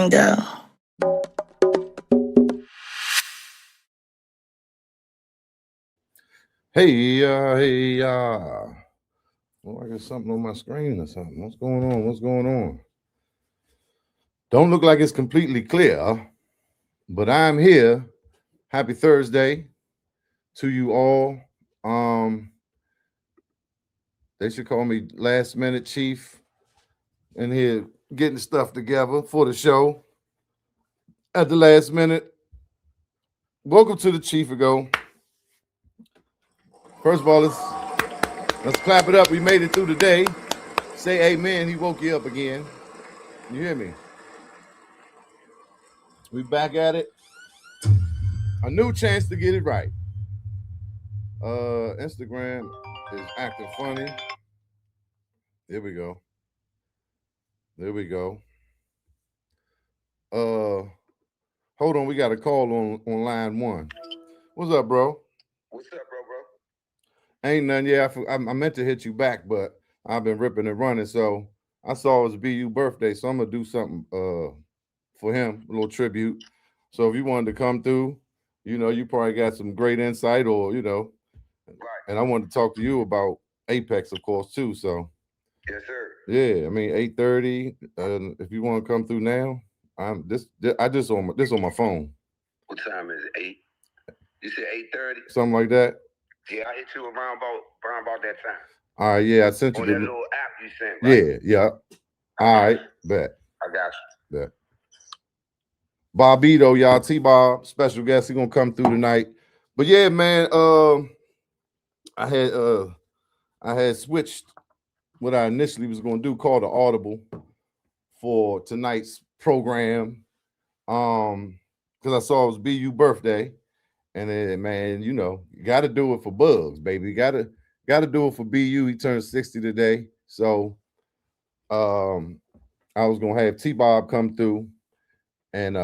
Convo. Hey, oh, I got something on my screen or something. What's going on? What's going on? Don't look like it's completely clear, but I'm here. Happy Thursday to you all. They should call me last minute chief in here getting stuff together for the show at the last minute. Welcome to the Chief Ago. First of all, let's clap it up. We made it through the day. Say amen. He woke you up again. You hear me? We back at it. A new chance to get it right. Instagram is acting funny. There we go. Hold on, we got a call on line one. What's up, bro? What's up, bro? Ain't nothing. Yeah, I meant to hit you back, but I've been ripping and running. So I saw it was BU birthday, so I'm gonna do something for him, a little tribute. So if you wanted to come through, you probably got some great insight, or Right. And I wanted to talk to you about Apex, of course, too. So Yes, sir. yeah, I mean 8:30. If you want to come through now, I just on my phone. What time is it? 8? You said 8:30? Something like that. Yeah, I hit you around about that time. All right, yeah, I sent you on the that little app you sent, right? Yeah. All right, bet. I got you. Bet. Bobito, y'all, T-Bob, special guest, he gonna come through tonight. But yeah, man, I had switched what I initially was gonna do, called the Audible for tonight's program. Because I saw it was BU birthday, and then, man, you gotta do it for Bugs, baby. Gotta do it for BU. He turned 60 today. So I was gonna have T-Bob come through, and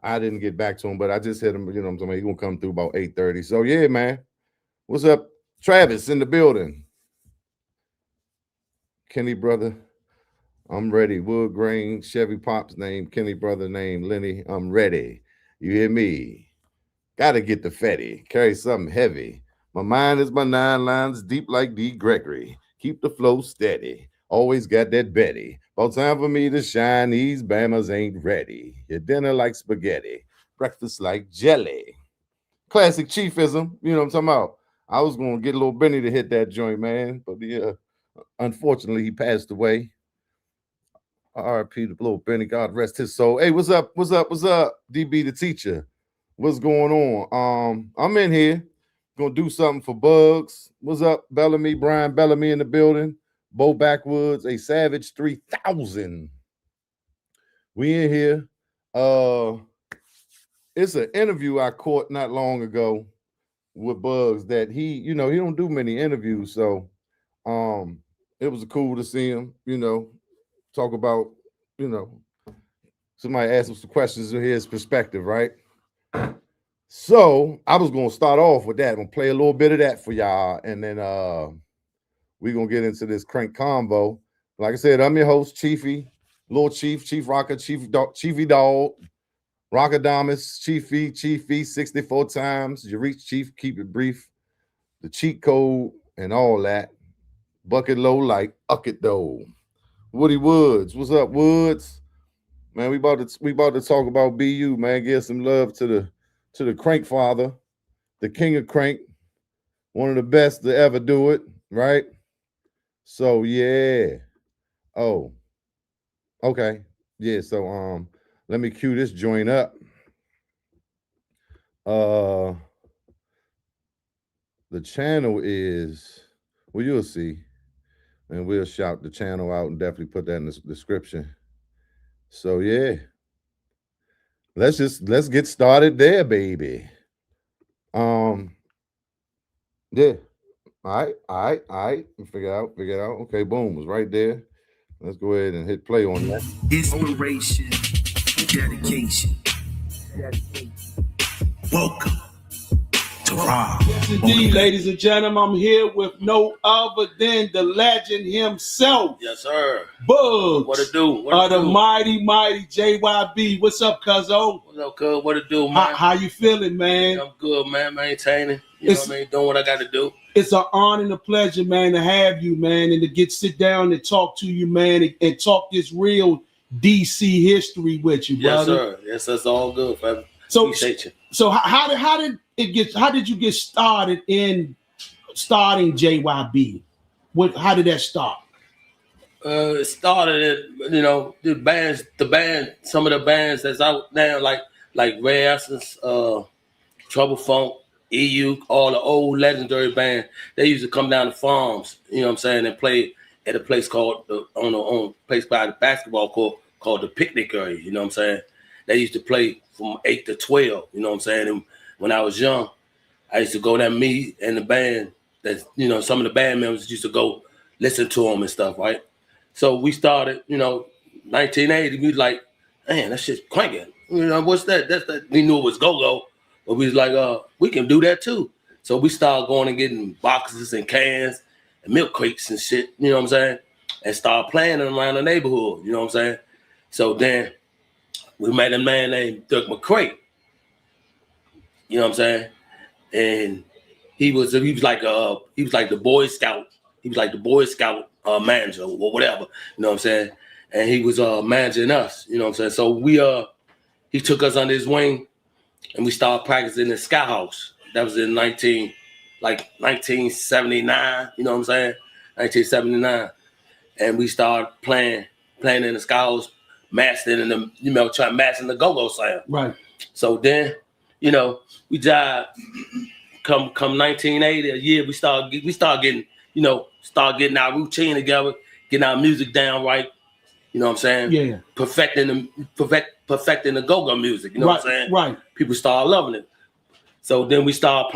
I didn't get back to him, but I just hit him, he's gonna come through about 8:30. So yeah, man. What's up? Travis in the building. Kenny brother, I'm ready. Wood Grain, Chevy Pop's name, Kenny brother name, Lenny, I'm ready. You hear me? Gotta get the fetty, carry something heavy. My mind is my 9 lines deep like D. Gregory. Keep the flow steady. Always got that Betty. About time for me to shine. These Bammers ain't ready. Your dinner like spaghetti. Breakfast like jelly. Classic chiefism. You know what I'm talking about? I was going to get a little Benny to hit that joint, man. But unfortunately, he passed away. R.I.P. the little Benny. God rest his soul. Hey, what's up? DB the teacher. What's going on? I'm in here. Gonna do something for Bugs. What's up, Bellamy? Brian Bellamy in the building. Bo Backwoods, a Savage 3000. We in here. It's an interview I caught not long ago with Bugs that he don't do many interviews. So it was cool to see him, talk about, somebody asked him some questions in his perspective, right? So I was gonna start off with that. I'm gonna play a little bit of that for y'all, and then we're gonna get into this crank convo. Like I said, I'm your host, Chiefy, Little Chief Rocker, Chiefy Dog, Rockadamus, Chiefy 64 times. You reach Chief, keep it brief. The cheat code and all that. Bucket low like Ucket though. Woody Woods, what's up, Woods? Man, we about to talk about BU, man. Give some love to the crank father, the king of crank, one of the best to ever do it, right? So yeah. Oh, okay. Yeah, so let me cue this joint up. The channel is, well, you'll see. And we'll shout the channel out and definitely put that in the description. So yeah. Let's get started there, baby. Yeah. All right. Figure it out. Okay, boom, it was right there. Let's go ahead and hit play on that. Inspiration, dedication. Welcome to crime. Yes, indeed, ladies and gentlemen, I'm here with no other than the legend himself. Yes, sir. Bugs. What it do? The mighty JYB. What's up, cuzzo? What up, cuz? What it do, man? How you feeling, man? I'm good, man. Maintaining. You know what I mean? Doing what I got to do. It's an honor and a pleasure, man, to have you, man, and to sit down and talk to you, man, and talk this real DC history with you, brother. Yes, sir. Yes, that's all good, fam. So, appreciate you. So how did you get started in starting JYB? How did that start? It started at, you know, some of the bands that's out now, like Ray Essence, Trouble Funk, EU, all the old legendary bands. They used to come down to farms, you know what I'm saying, and play at a place called on a place by the basketball court called the Picnic Area. You know what I'm saying? They used to play from 8 to 12. You know what I'm saying? And when I was young, I used to go there, me and the band. That, you know, some of the band members used to go listen to them and stuff, right? So we started, you know, 1980. We was like, man, that shit's cranking. You know, what's that? That's that. We knew it was go-go, but we was like, we can do that too. So we started going and getting boxes and cans and milk crates and shit. You know what I'm saying? And started playing them around the neighborhood. You know what I'm saying? So then we met a man named Dirk McCray. You know what I'm saying? And he was like the Boy Scout. He was like the Boy Scout manager or whatever. You know what I'm saying? And he was managing us. You know what I'm saying? So he took us under his wing, and we started practicing in the Sky House. That was in 1979. You know what I'm saying? 1979, and we started playing in the Sky House, mastering in the, you know, trying mastering the go-go sound. Right. So then, you know, we died. Come 1980, a year we start getting, you know, getting our routine together, getting our music down right. You know what I'm saying? Yeah. Perfecting the go-go music. You know what I'm saying? Right. People start loving it. So then we start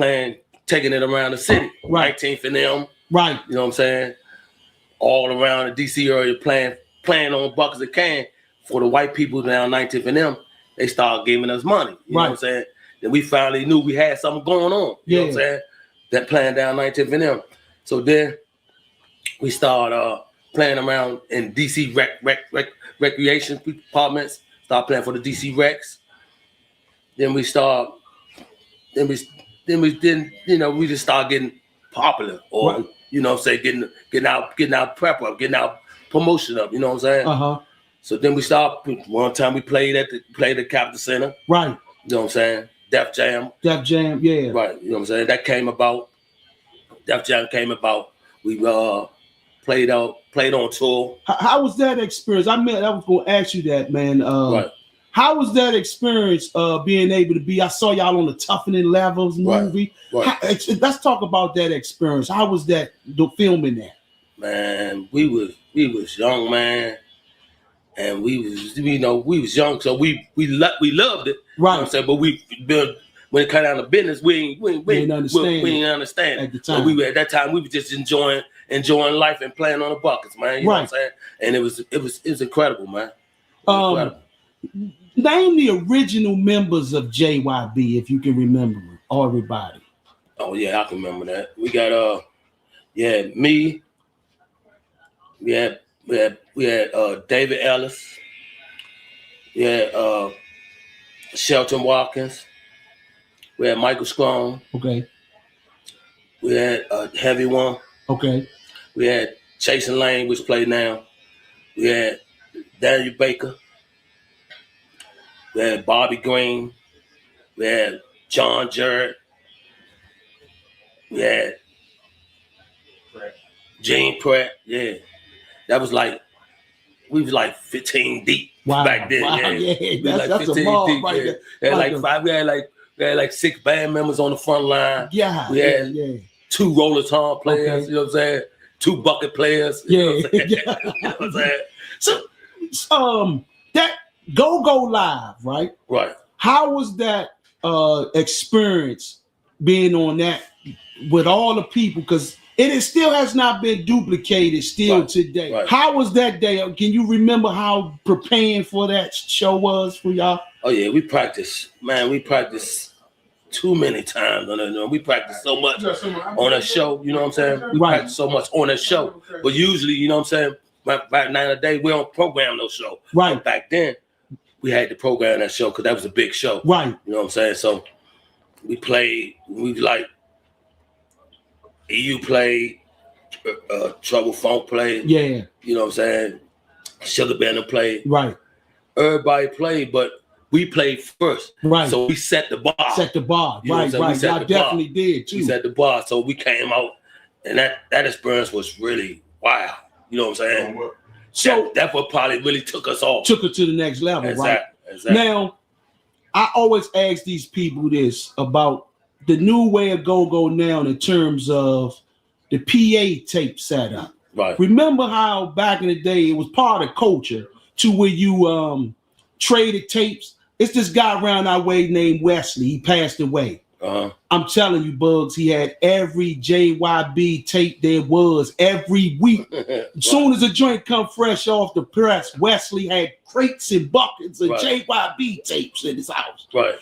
taking it around the city. Right. 19th and them. Right. You know what I'm saying? All around the DC area playing on buckets of can for the white people down 19th and them. They start giving us money. You know what I'm saying? Then we finally knew we had something going on. You know what I'm saying? That playing down 19th and them. So then we started playing around in DC recreation departments. Start playing for the DC Recs. Then we just start getting popular, or you know what I'm saying, getting our prep up, getting our promotion up. You know what I'm saying? So then we start. One time we played at the Capitol Center. Right. You know what I'm saying? Def Jam, yeah. Right. You know what I'm saying? That came about. Def Jam came about. We played on tour. How was that experience? I was going to ask you that, man. Right. How was that experience being able to be? I saw y'all on the Toughening Levels movie. Right. Let's talk about that experience. How was that filming that? Man, we was young, man, and we was young, so we loved it. Right. You know what I'm saying? But when it came down to business, we didn't understand at the time. So at that time we were just enjoying life and playing on the buckets, man. You know what I'm saying? And it was incredible, man. Incredible. Name the original members of JYB, if you can remember everybody. Oh yeah, I can remember that. We got me. We had David Ellis. We had Shelton Watkins. We had Michael Strong. Okay. We had Heavy One. Okay. We had Chasing Lane, which played now. We had Daniel Baker. We had Bobby Green. We had John Jarrett. We had Gene Pratt. Yeah. That was we was like 15 deep back then. Wow. Yeah. That's a ball deep, right there. We had like 6 band members on the front line. Yeah. We had 2 roller tom players, you know what I'm saying? 2 bucket players. You know what I'm saying? You know what I'm saying? So that Go Live, right? Right. How was that experience being on that with all the people? Because it still has not been duplicated today. Right. How was that day? Can you remember how preparing for that show was for y'all? Oh yeah, we practiced. Man, we practiced too many times on it. We practice so much on a show, you know what I'm saying? We Right. practice so much on a show. But usually, you know what I'm saying, back now in the day, we don't program no show. Right. But back then, we had to program that show because that was a big show. Right. You know what I'm saying? So we like EU played, Trouble Funk played. Yeah. You know what I'm saying? Sugar Band played. Right. Everybody played, but we played first. Right. So we set the bar. Set the bar. You know what I'm Right. saying? Y'all definitely did too. We set the bar. So we came out, and that experience was really wild. You know what I'm saying? So that what probably really took us off. Took it to the next level, right? Exactly. Now, I always ask these people this about the new way of go-go now in terms of the PA tape setup. Right. Remember how back in the day it was part of culture to where you traded tapes? It's this guy around our way named Wesley. He passed away. Uh-huh. I'm telling you, Bugs, he had every JYB tape there was every week. As soon as a joint come fresh off the press, Wesley had crates and buckets of JYB tapes in his house. Right.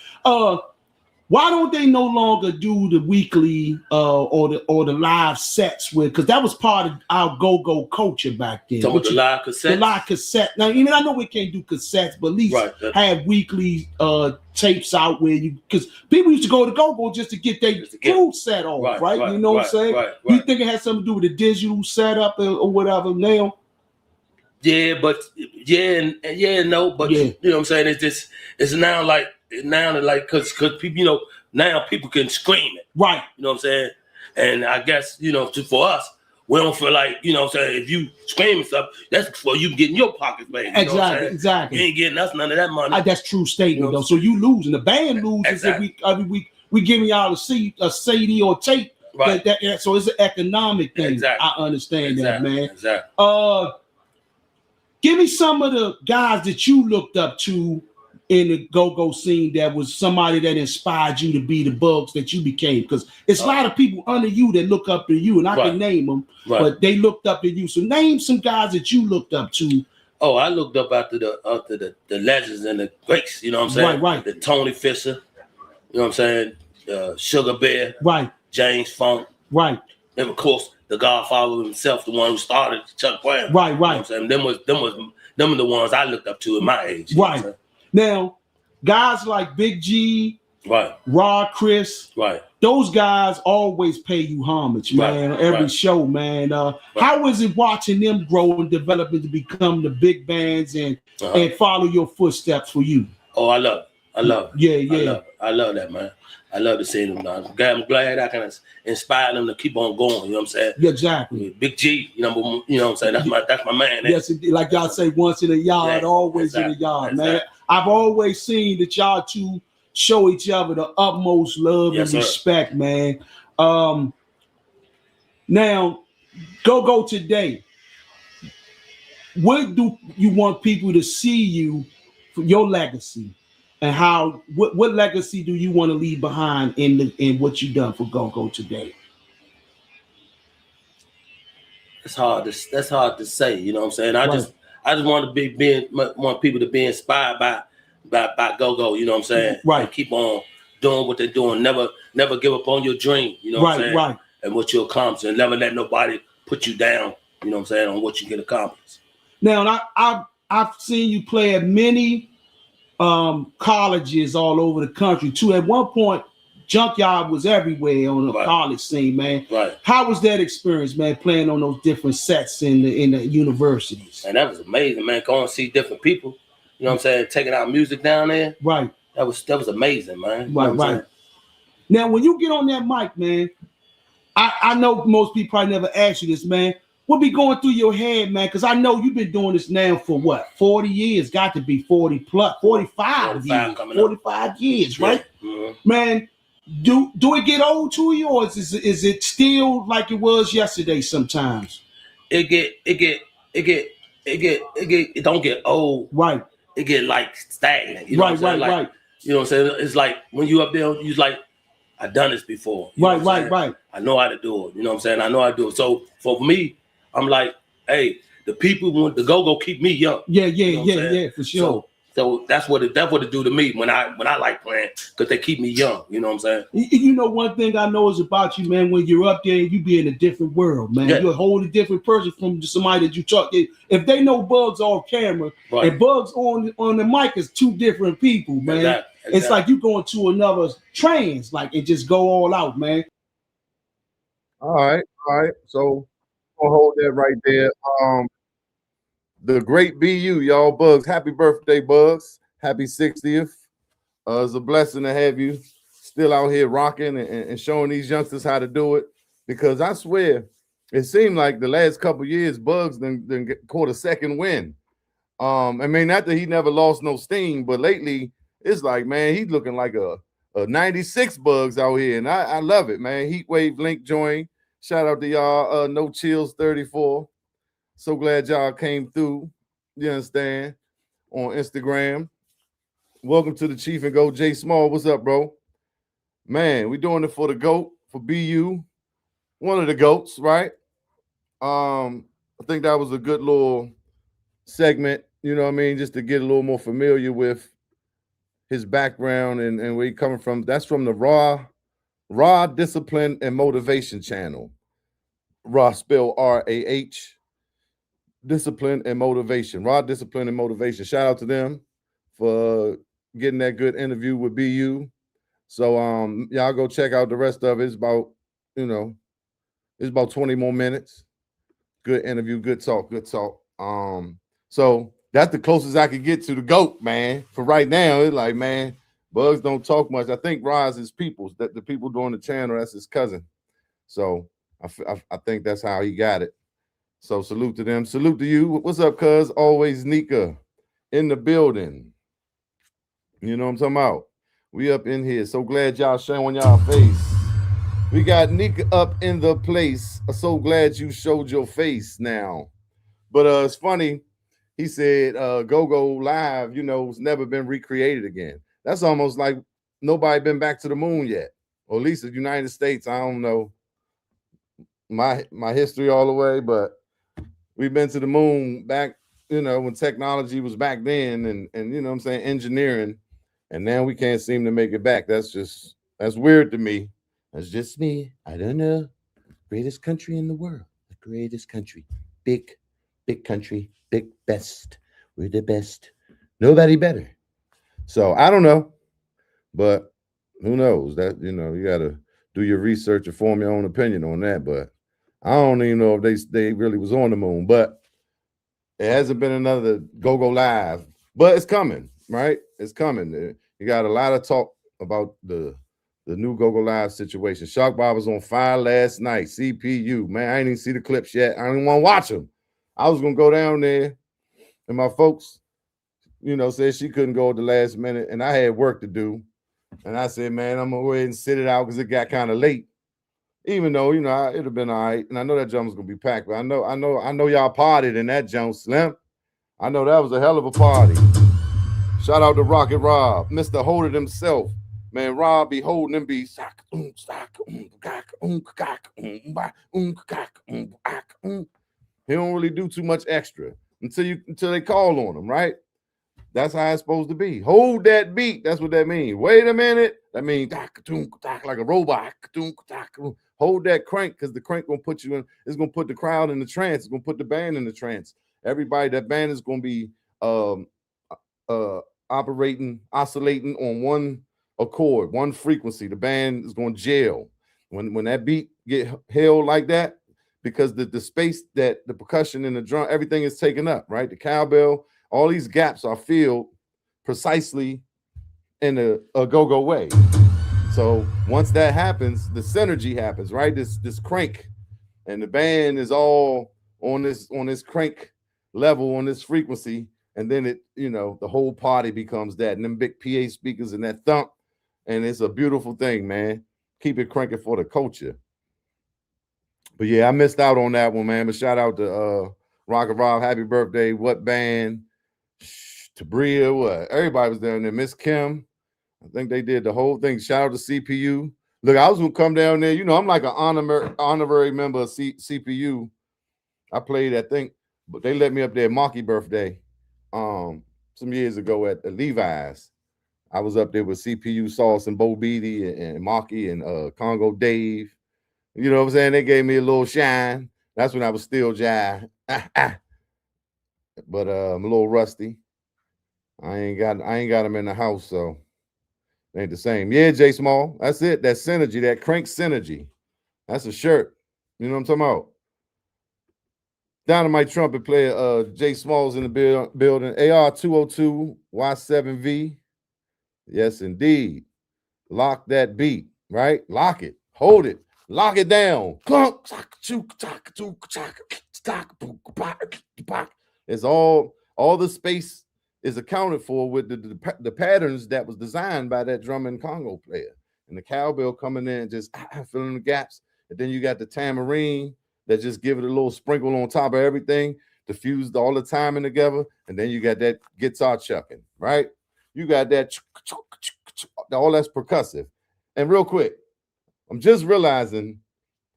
Why don't they no longer do the weekly or the live sets with? Because that was part of our go-go culture back then. So with the live cassette. The live cassette. Now, I know we can't do cassettes, but at least have weekly tapes out where you, because people used to go to go-go just to get their crew set off, right? You know what I'm saying? You think it has something to do with the digital setup or whatever now? Yeah, but no, but you know what I'm saying? It's now like because people, now people can scream it. Right. You know what I'm saying? And I guess, for us, we don't feel like, you know what I'm saying, if you screaming stuff, that's for you getting your pockets made. Exactly. You ain't getting us none of that money. That's true statement, though. So you losing. The band loses every week. We giving y'all a CD or tape. Right. So it's an economic thing. Exactly. I understand that, man. Exactly. Give me some of the guys that you looked up to in the go-go scene that was somebody that inspired you to be the Bugs that you became. Because it's a lot of people under you that look up to you, and I can name them, but they looked up to you. So name some guys that you looked up to. Oh, I looked up after the legends and the greats, you know what I'm saying? Right. The Tony Fisher, you know what I'm saying? Sugar Bear. Right. James Funk. Right. And of course, the Godfather himself, the one who started Chuck Brown. Right. You know what I'm saying? Them are the ones I looked up to in my age. Right. Now, guys like Big G, Rod Chris, those guys always pay you homage, man, on every show, man. How is it watching them grow and develop to become the big bands and follow your footsteps for you? Oh, I love it. Yeah. I love that, man. I love to see them now. I'm glad I can inspire them to keep on going. You know what I'm saying? Yeah, exactly. Big G, you know what I'm saying? That's my man. Yes, like y'all say, once in a yard, always in a yard, man. I've always seen that y'all two show each other the utmost love and respect, man. Now, go today. What do you want people to see you for your legacy? And what legacy do you want to leave behind in what you've done for go today? That's hard to say. You know what I'm saying? I just want to want people to be inspired by go. You know what I'm saying? Right. And keep on doing what they're doing. Never give up on your dream. You know what I'm saying? Right. And what you accomplish, and never let nobody put you down. You know what I'm saying? On what you can accomplish. Now, I've seen you play at many colleges all over the country too. At one point, Junkyard was everywhere on the college scene, man. Right. How was that experience, man, playing on those different sets in the universities? And that was amazing, man. Going to see different people. You know what I'm saying? Taking our music down there. Right. That was amazing, man. Right. Now, when you get on that mic, man, I know most people probably never asked you this, man. What be going through your head, man? Because I know you've been doing this now for what, 40 years? Got to be 40 plus, 45 years. 45 years, right? Mm-hmm. Man, do it get old to you, or is it still like it was yesterday sometimes? It don't get old. Right. It get like stagnant. You know what I'm saying? Like, you know what I'm saying? It's like when you up there, you're like, I've done this before. Right. I know how to do it. You know what I'm saying? I know how to do it. So for me, I'm like, hey, the people want the go keep me young. Yeah, for sure. So that's what it do to me when I like playing, because they keep me young. You know what I'm saying? You know, one thing I know is about you, man. When you're up there, you be in a different world, man. You're a wholly different person from somebody that you talk to. If they know Bugs off camera and Bugs on the mic is two different people, man. Exactly. It's like you going to another trance, like it just go all out, man. All right. So I'll hold that right there. The great BU, y'all. Bugs, happy birthday, Bugs. Happy 60th. It's a blessing to have you still out here rocking and showing these youngsters how to do it. Because I swear, it seemed like the last couple years, Bugs then caught a second win. I mean, not that he never lost no steam, but lately it's like, man, he's looking like a 96 Bugs out here, and I love it, man. Heatwave Link join. Shout out to y'all. No Chills 34. So glad y'all came through. You understand? On Instagram. Welcome to the Chief and Go, Jay Small. What's up, bro? Man, we doing it for the GOAT, for BU. One of the GOATs, right? I think that was a good little segment, you know what I mean? Just to get a little more familiar with his background and where he's coming from. That's from the Raw Discipline and Motivation channel. Raw, spell R-A-H. Discipline and Motivation. Raw Discipline and Motivation. Shout out to them for getting that good interview with BU. So y'all go check out the rest of it. It's about, it's about 20 more minutes. Good interview, good talk. So that's the closest I could get to the GOAT, man. For right now, it's like, man, Bugs don't talk much. I think Roz is people's, that the people doing the channel, that's his cousin. So I think that's how he got it. So salute to them. Salute to you. What's up, cuz? Always Nika in the building. You know what I'm talking about? We up in here. So glad y'all showing y'all face. We got Nika up in the place. I'm so glad you showed your face now. But it's funny. He said Go-Go Live, it's never been recreated again. That's almost like nobody been back to the moon yet. Or at least the United States. I don't know my history all the way, but we've been to the moon back, when technology was back then and you know what I'm saying, engineering, and now we can't seem to make it back. That's weird to me. That's just me. I don't know. Greatest country in the world. The greatest country. Big country. Big best. We're the best. Nobody better. So I don't know. But who knows? That, you gotta do your research and form your own opinion on that. But I don't even know if they really was on the moon. But it hasn't been another Go-Go Live. But it's coming, right? It's coming. You got a lot of talk about the new Go-Go Live situation. Shark Bob was on fire last night. CPU. Man, I ain't even see the clips yet. I didn't want to watch them. I was going to go down there, and my folks, said she couldn't go at the last minute, and I had work to do. And I said, man, I'm going to go ahead and sit it out because it got kind of late. Even though, it'd have been all right. And I know that jump was going to be packed, but I know y'all partied in that jump, Slim. I know that was a hell of a party. Shout out to Rocket Rob, Mr. Hold It himself. Man, Rob be holding them be he don't really do too much extra until they call on him, right? That's how it's supposed to be. Hold that beat. That's what that means. Wait a minute. That means like a robot. Hold that crank, because the crank gonna put you in. It's gonna put the crowd in the trance. It's gonna put the band in the trance. Everybody, that band is gonna be oscillating on one accord, one frequency. The band is going to jail when that beat get held like that, because the space that the percussion and the drum, everything is taken up, right? The cowbell, all these gaps are filled precisely in a go-go way. So once that happens, the synergy happens, right? This crank, and the band is all on this crank level, on this frequency, and then it, the whole party becomes that, and them big PA speakers and that thump, and it's a beautiful thing, man. Keep it cranking for the culture. But yeah, I missed out on that one, man. But shout out to Rocket Rob, happy birthday. What band? Tabria, what? Everybody was down there. Miss Kim, I think they did the whole thing. Shout out to CPU. Look, I was gonna come down there. I'm like an honorary member of CPU. I played that thing, but they let me up there. Marky birthday. some years ago at Levi's. I was up there with CPU Sauce and Bo Beatty and Marky and Congo Dave. You know what I'm saying? They gave me a little shine. That's when I was still jive. But I'm a little rusty. I ain't got them in the house, so it ain't the same. Yeah, J Small. That's it. That synergy, that crank synergy. That's a shirt. You know what I'm talking about? Dynamite trumpet player J Smalls in the building. AR 202 Y7V. Yes, indeed. Lock that beat, right? Lock it. Hold it. Lock it down. It's all the space is accounted for with the patterns that was designed by that drum and congo player. And the cowbell coming in just filling the gaps. And then you got the tambourine that just give it a little sprinkle on top of everything to fuse all the timing together. And then you got that guitar chucking, right? You got that, all that's percussive. And real quick, I'm just realizing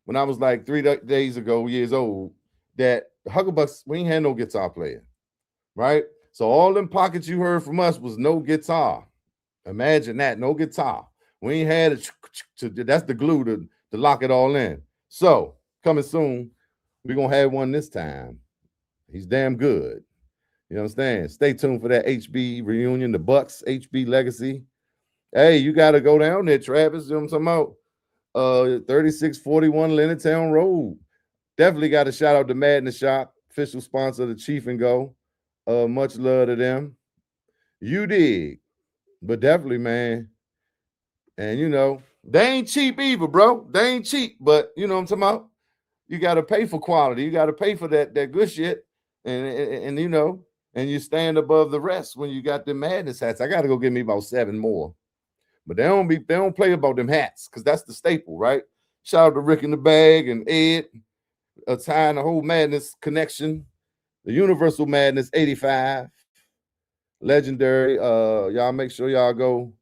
when I was like 3 years old, that the Hucklebucks, we ain't had no guitar player, right? So all them pockets you heard from us was no guitar. Imagine that, no guitar. We ain't had it. That's the glue to lock it all in. So coming soon, we're gonna have one this time. He's damn good. You understand? Stay tuned for that HB reunion, the Bucks HB legacy. Hey, you got to go down there, Travis. You know what I'm talking about? 3641 Leonardtown Road. Definitely got to shout out to Madness Shop, official sponsor of the Chief and Go. Much love to them. You dig. But definitely, man. And, you know, they ain't cheap either, bro. They ain't cheap. But, you know what I'm talking about? You got to pay for quality. You got to pay for that good shit. And you know, and you stand above the rest when you got them Madness hats. I got to go get me about 7 more. But they don't play about them hats because that's the staple, right? Shout out to Rick in the Bag and Ed, tying the whole Madness connection. The Universal Madness 85. Legendary. Y'all make sure y'all go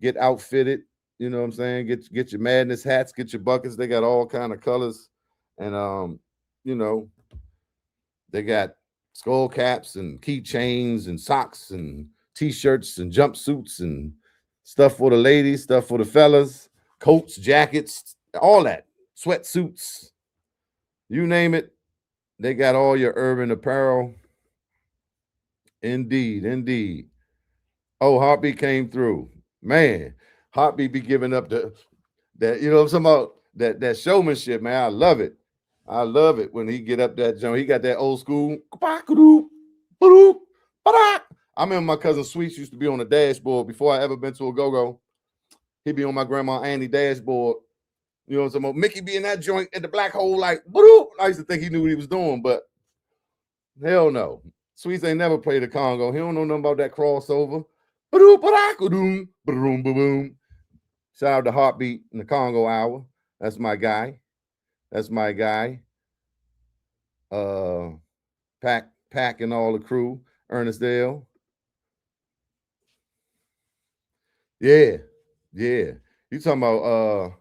get outfitted. You know what I'm saying? Get your Madness hats, get your buckets. They got all kind of colors. And you know, they got skull caps and keychains and socks and t-shirts and jumpsuits and stuff for the ladies, stuff for the fellas, coats, jackets, all that, sweatsuits, you name it. They got all your urban apparel. Indeed, indeed. Oh, Heartbeat came through. Man, Heartbeat be giving up that, you know what I'm talking about, that showmanship, man. I love it. I love it when he get up that joint. He got that old school. I remember my cousin Sweets used to be on the dashboard before I ever been to a go-go. He'd be on my grandma Annie dashboard. You know what I'm talking about? Mickey be in that joint at the black hole like, I used to think he knew what he was doing, but hell no. Sweets ain't never played a Congo. He don't know nothing about that crossover. Shout out to Heartbeat in the Congo Hour. That's my guy. That's my guy. Pack and all the crew. Ernest Dale. Yeah. You talking about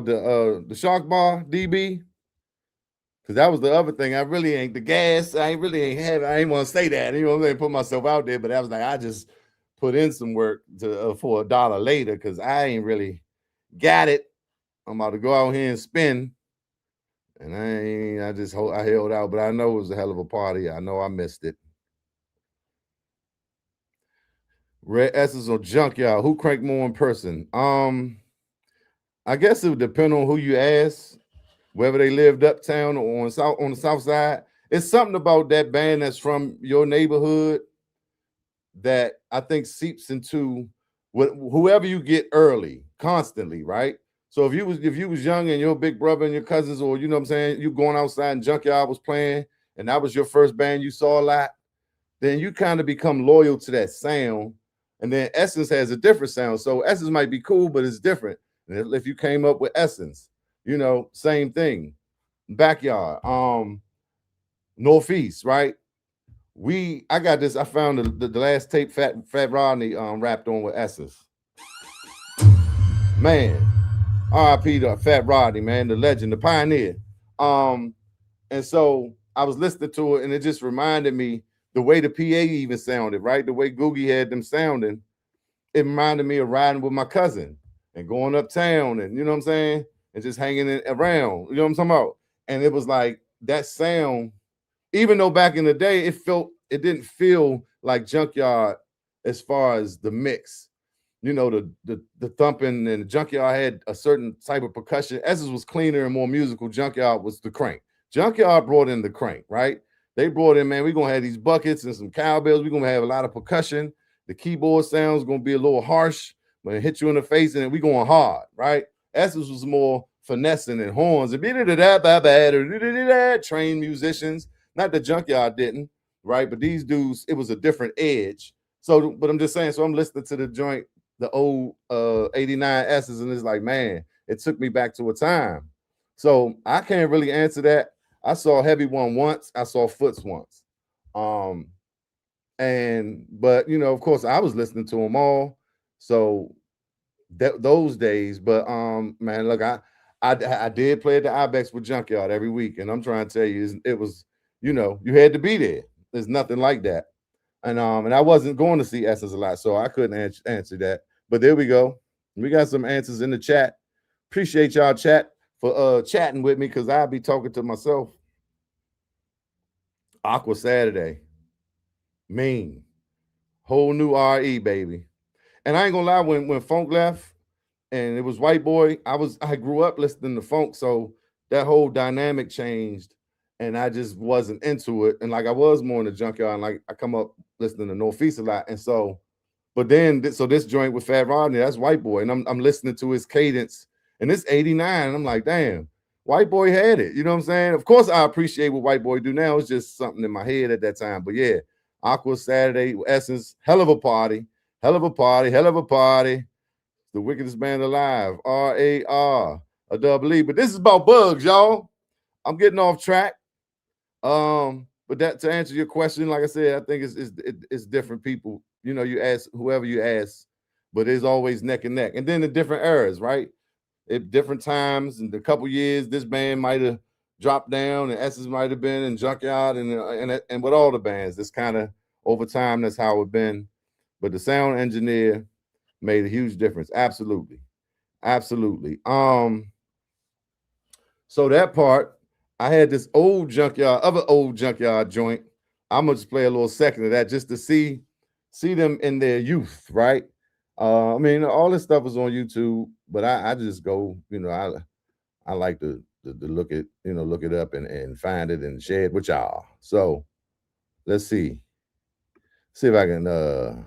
the Shark Bar, DB? Because that was the other thing. I really ain't the gas. I ain't want to say that. You know what I'm saying? Put myself out there, but I was like, I just put in some work to for $1 later because I ain't really got it. I'm about to go out here and spin. And I held out, but I know it was a hell of a party. I know I missed it. Red Essence or Junkyard, who cranked more in person? I guess it would depend on who you ask, whether they lived uptown or on the south side. It's something about that band that's from your neighborhood that I think seeps into whoever you get early, constantly, right? So if you was young and your big brother and your cousins, or you know what I'm saying, you going outside and Junkyard was playing, and that was your first band you saw a lot, then you kind of become loyal to that sound. And then Essence has a different sound. So Essence might be cool, but it's different. And if you came up with Essence, you know, same thing. Backyard, Northeast, right? I got this. I found the last tape Fat Rodney rapped on with Essence. Man, R.I.P. to Fat Rodney, man, the legend, the pioneer. And so I was listening to it, and it just reminded me the way the PA even sounded, right? The way Googie had them sounding, it reminded me of riding with my cousin and going uptown, and you know what I'm saying, and just hanging around. You know what I'm talking about? And it was like that sound. Even though back in the day, it didn't feel like Junkyard as far as the mix. You know, the thumping, and the Junkyard had a certain type of percussion. Essence was cleaner and more musical. Junkyard was the crank. Junkyard brought in the crank, right? They brought in, man, we're going to have these buckets and some cowbells. We're going to have a lot of percussion. The keyboard sound is going to be a little harsh, but it hit you in the face, and then we're going hard, right? Essence was more finessing and horns and trained musicians. Not that Junkyard didn't, right? But these dudes, it was a different edge. So, but I'm just saying, so I'm listening to the joint, the old 89 S's, and it's like, man, it took me back to a time. So I can't really answer that. I saw Heavy One once, I saw Foots once. But you know, of course, I was listening to them all. So those days, but man, look, I did play at the Ibex with Junkyard every week, and I'm trying to tell you, it was, you know, you had to be there. There's nothing like that. And I wasn't going to see Essence a lot, so I couldn't answer that. But there we go. We got some answers in the chat. Appreciate y'all for chatting with me, because I'll be talking to myself. Aqua Saturday. Mean. Whole new RE, baby. And I ain't gonna lie, when Funk left and it was White Boy, I grew up listening to Funk, so that whole dynamic changed, and I just wasn't into it. And like I was more in the Junkyard, and like I come up listening to Northeast a lot. And so, but then so this joint with Fat Rodney, that's White Boy, and I'm listening to his cadence, and it's 89, and I'm like, damn, White Boy had it. You know what I'm saying? Of course, I appreciate what White Boy do now. It's just something in my head at that time. But yeah, Aqua Saturday, Essence, hell of a party. Hell of a party, hell of a party. The wickedest band alive. RAR, a double E. But this is about bugs, y'all. I'm getting off track. But that, to answer your question, like I said, I think it's different people. You know, you ask whoever you ask, but it's always neck and neck. And then the different eras, right? At different times, in a couple years, this band might have dropped down, and Essence might have been in Junkyard, and with all the bands, it's kind of over time, that's how it's been. But the sound engineer made a huge difference. Absolutely. Absolutely. So that part, I had this other old Junkyard joint. I'm gonna just play a little second of that just to see them in their youth, right? I mean, all this stuff is on YouTube, but I just go, you know, I like to look it up and find it and share it with y'all. So let's see if I can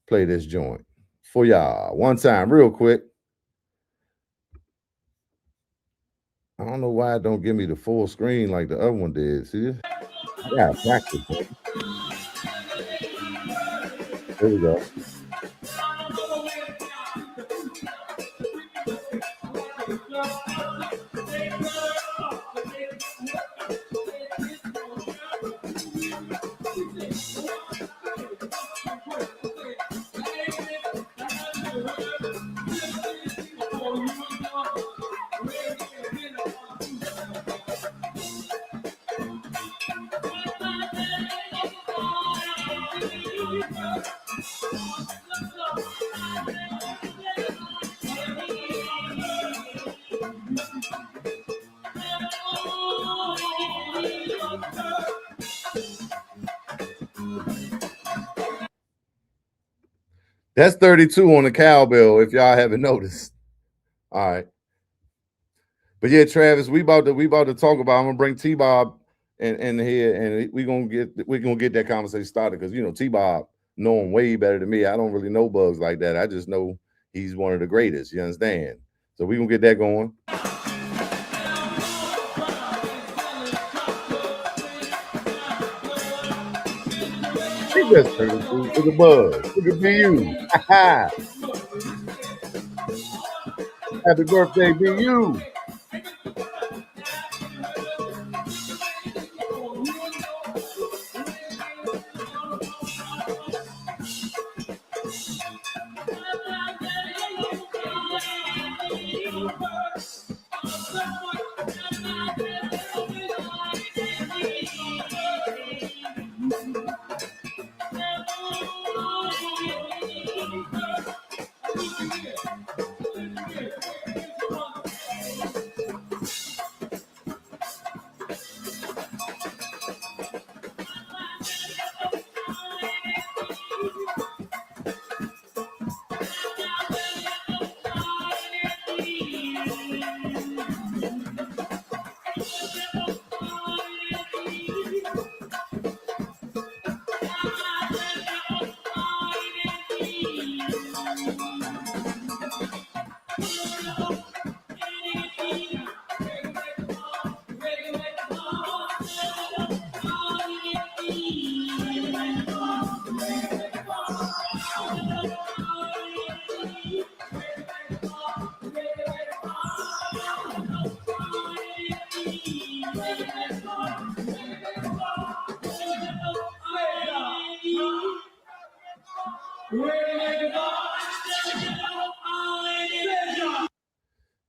play this joint for y'all one time real quick. I don't know why it don't give me the full screen like the other one did. See this? I gotta practice, baby. There we go. That's 32 on the cowbell, if y'all haven't noticed. All right. But yeah, Travis, we about to talk about. I'm gonna bring T-Bob in here, and we're gonna get that conversation started, because you know T-Bob know him way better than me. I don't really know Bugs like that. I just know he's one of the greatest. You understand? So we're gonna get that going. He just turned to the Buzz. Look at BU. Happy birthday, BU.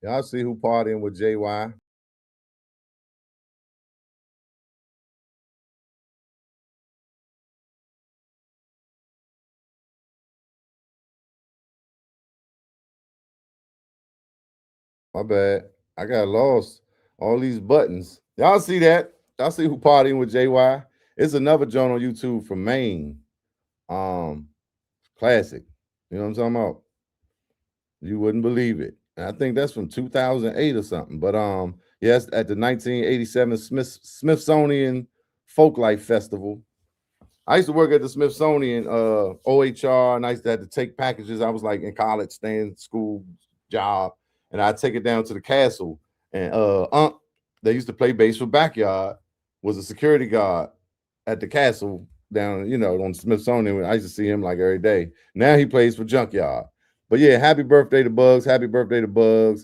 Y'all see who partying with JY? My bad. I got lost. All these buttons. Y'all see that? Y'all see who partying with JY? It's another joint on YouTube from Maine. Classic. You know what I'm talking about? You wouldn't believe it. And I think that's from 2008 or something. But yes, at the 1987 Smithsonian Folklife Festival. I used to work at the Smithsonian OHR, and I used to have to take packages. I was like in college, staying school job, and I'd take it down to the castle. And they used to play bass for Backyard, was a security guard at the castle down, you know, on Smithsonian. I used to see him like every day. Now he plays for Junkyard. But yeah, happy birthday to Bugs. Happy birthday to Bugs.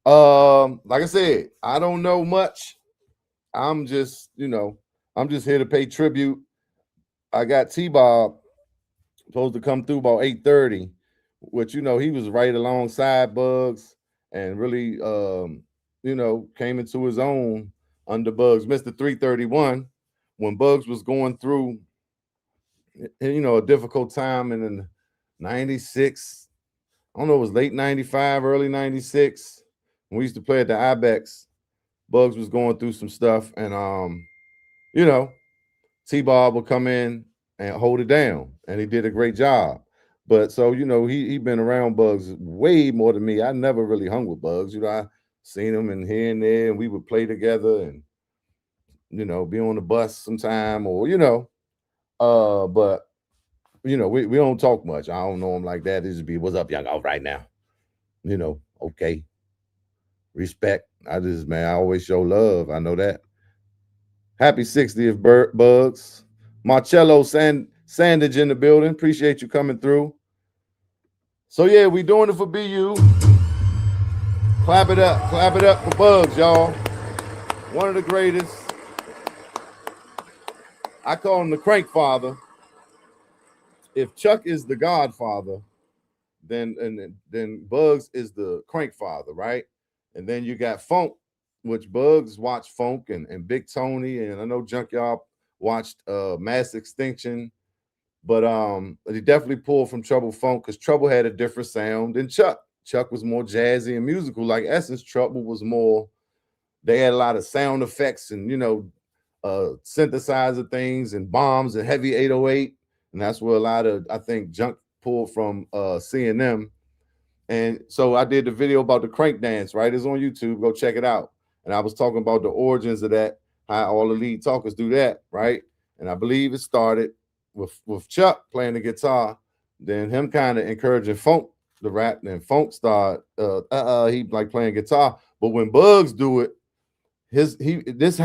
Like I said, I don't know much. I'm just, you know, I'm just here to pay tribute. I got T-Bob supposed to come through about 8:30, which, you know, he was right alongside Bugs and really, you know, came into his own under Bugs. Mr. 331, when Bugs was going through, you know, a difficult time in 96, I don't know, it was late 95, early 96. When we used to play at the Ibex, Bugs was going through some stuff, and you know, T-Bob would come in and hold it down, and he did a great job. But so, you know, he been around Bugs way more than me. I never really hung with Bugs. You know, I seen him and here and there, and we would play together and, you know, be on the bus sometime, or, you know, but, you know, we don't talk much. I don't know him like that. It just be, what's up, young? All right now. You know, okay. Respect. I always show love. I know that. Happy 60th, Bugs. Marcello Sandage in the building. Appreciate you coming through. So yeah, we doing it for BU. Clap it up for Bugs, y'all. One of the greatest. I call him the Crank Father. If Chuck is the Godfather, then Bugs is the Crank Father, right? And then you got Funk, which Bugs watched Funk and Big Tony, and I know Junkyard watched Mass Extinction, but he definitely pulled from Trouble Funk because Trouble had a different sound than Chuck. Chuck was more jazzy and musical. Like Essence, Trouble was more, they had a lot of sound effects and, you know, synthesizer things and bombs and heavy 808. And that's where a lot of, I think, Junk pulled from C&M. And so I did the video about the crank dance, right? It's on YouTube. Go check it out. And I was talking about the origins of that, how all the lead talkers do that, right? And I believe it started with Chuck playing the guitar, then him kind of encouraging Funk to rap, and then Funk started he like playing guitar. But when Bugs do it, this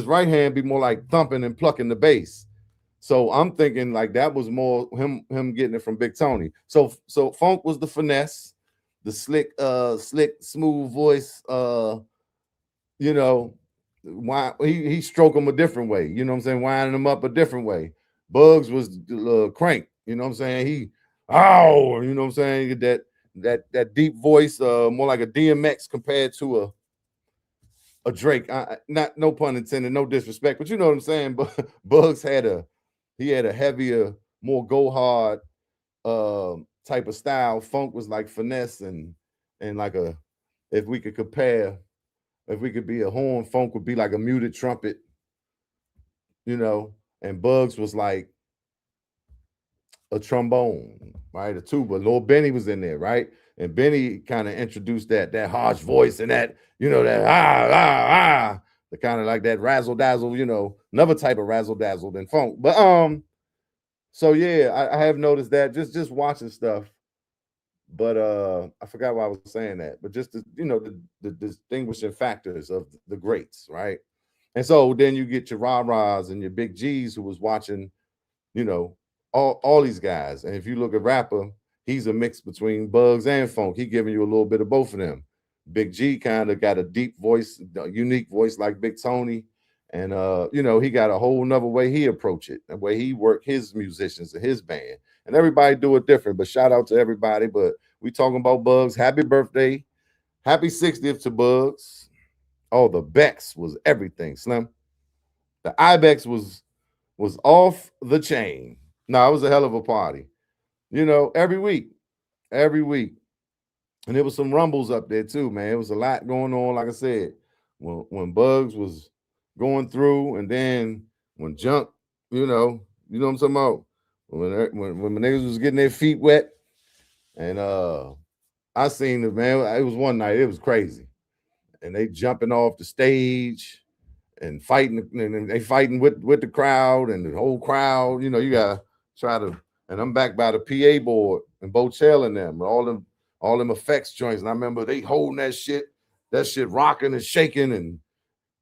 right hand be more like thumping and plucking the bass. So I'm thinking like that was more him getting it from Big Tony. So Funk was the finesse, the slick, smooth voice. You know, why he stroke him a different way. You know what I'm saying? Winding him up a different way. Bugs was Crank. You know what I'm saying? He, oh, you know what I'm saying? That deep voice, more like a DMX compared to a Drake. Not, no pun intended, no disrespect, but you know what I'm saying. But Bugs had a heavier, more go hard type of style. Funk was like finesse and like a, if we could compare, if we could be a horn, funk would be like a muted trumpet, you know, and Bugs was like a trombone, right? A tuba. Lil Benny was in there, right? And Benny kind of introduced that harsh voice and that, you know, that the kind of like that razzle dazzle, you know, another type of razzle dazzle than funk. But so yeah, I have noticed that just watching stuff. But I forgot why I was saying that. But just you know, the distinguishing factors of the greats, right? And so then you get your rah-rahs and your big G's who was watching, you know, all these guys. And if you look at rapper, he's a mix between Bugs and funk. He giving you a little bit of both of them. Big G kind of got a deep voice, a unique voice like Big Tony. And you know, he got a whole nother way he approach it, the way he work his musicians and his band. And everybody do it different. But shout out to everybody. But we talking about Bugs. Happy birthday. Happy 60th to Bugs. Oh, the Bex was everything, Slim. The Ibex was off the chain. No, it was a hell of a party. You know, every week. And there was some rumbles up there too, man. It was a lot going on, like I said. When Bugs was going through, and then when Junk, you know what I'm talking about? When the niggas was getting their feet wet. And I seen it, man. It was one night, it was crazy. And they jumping off the stage and fighting, and they fighting with the crowd and the whole crowd. You know, you gotta try to. And I'm back by the PA board and Bochell and them, all them effects joints. And I remember they holding that shit rocking and shaking, and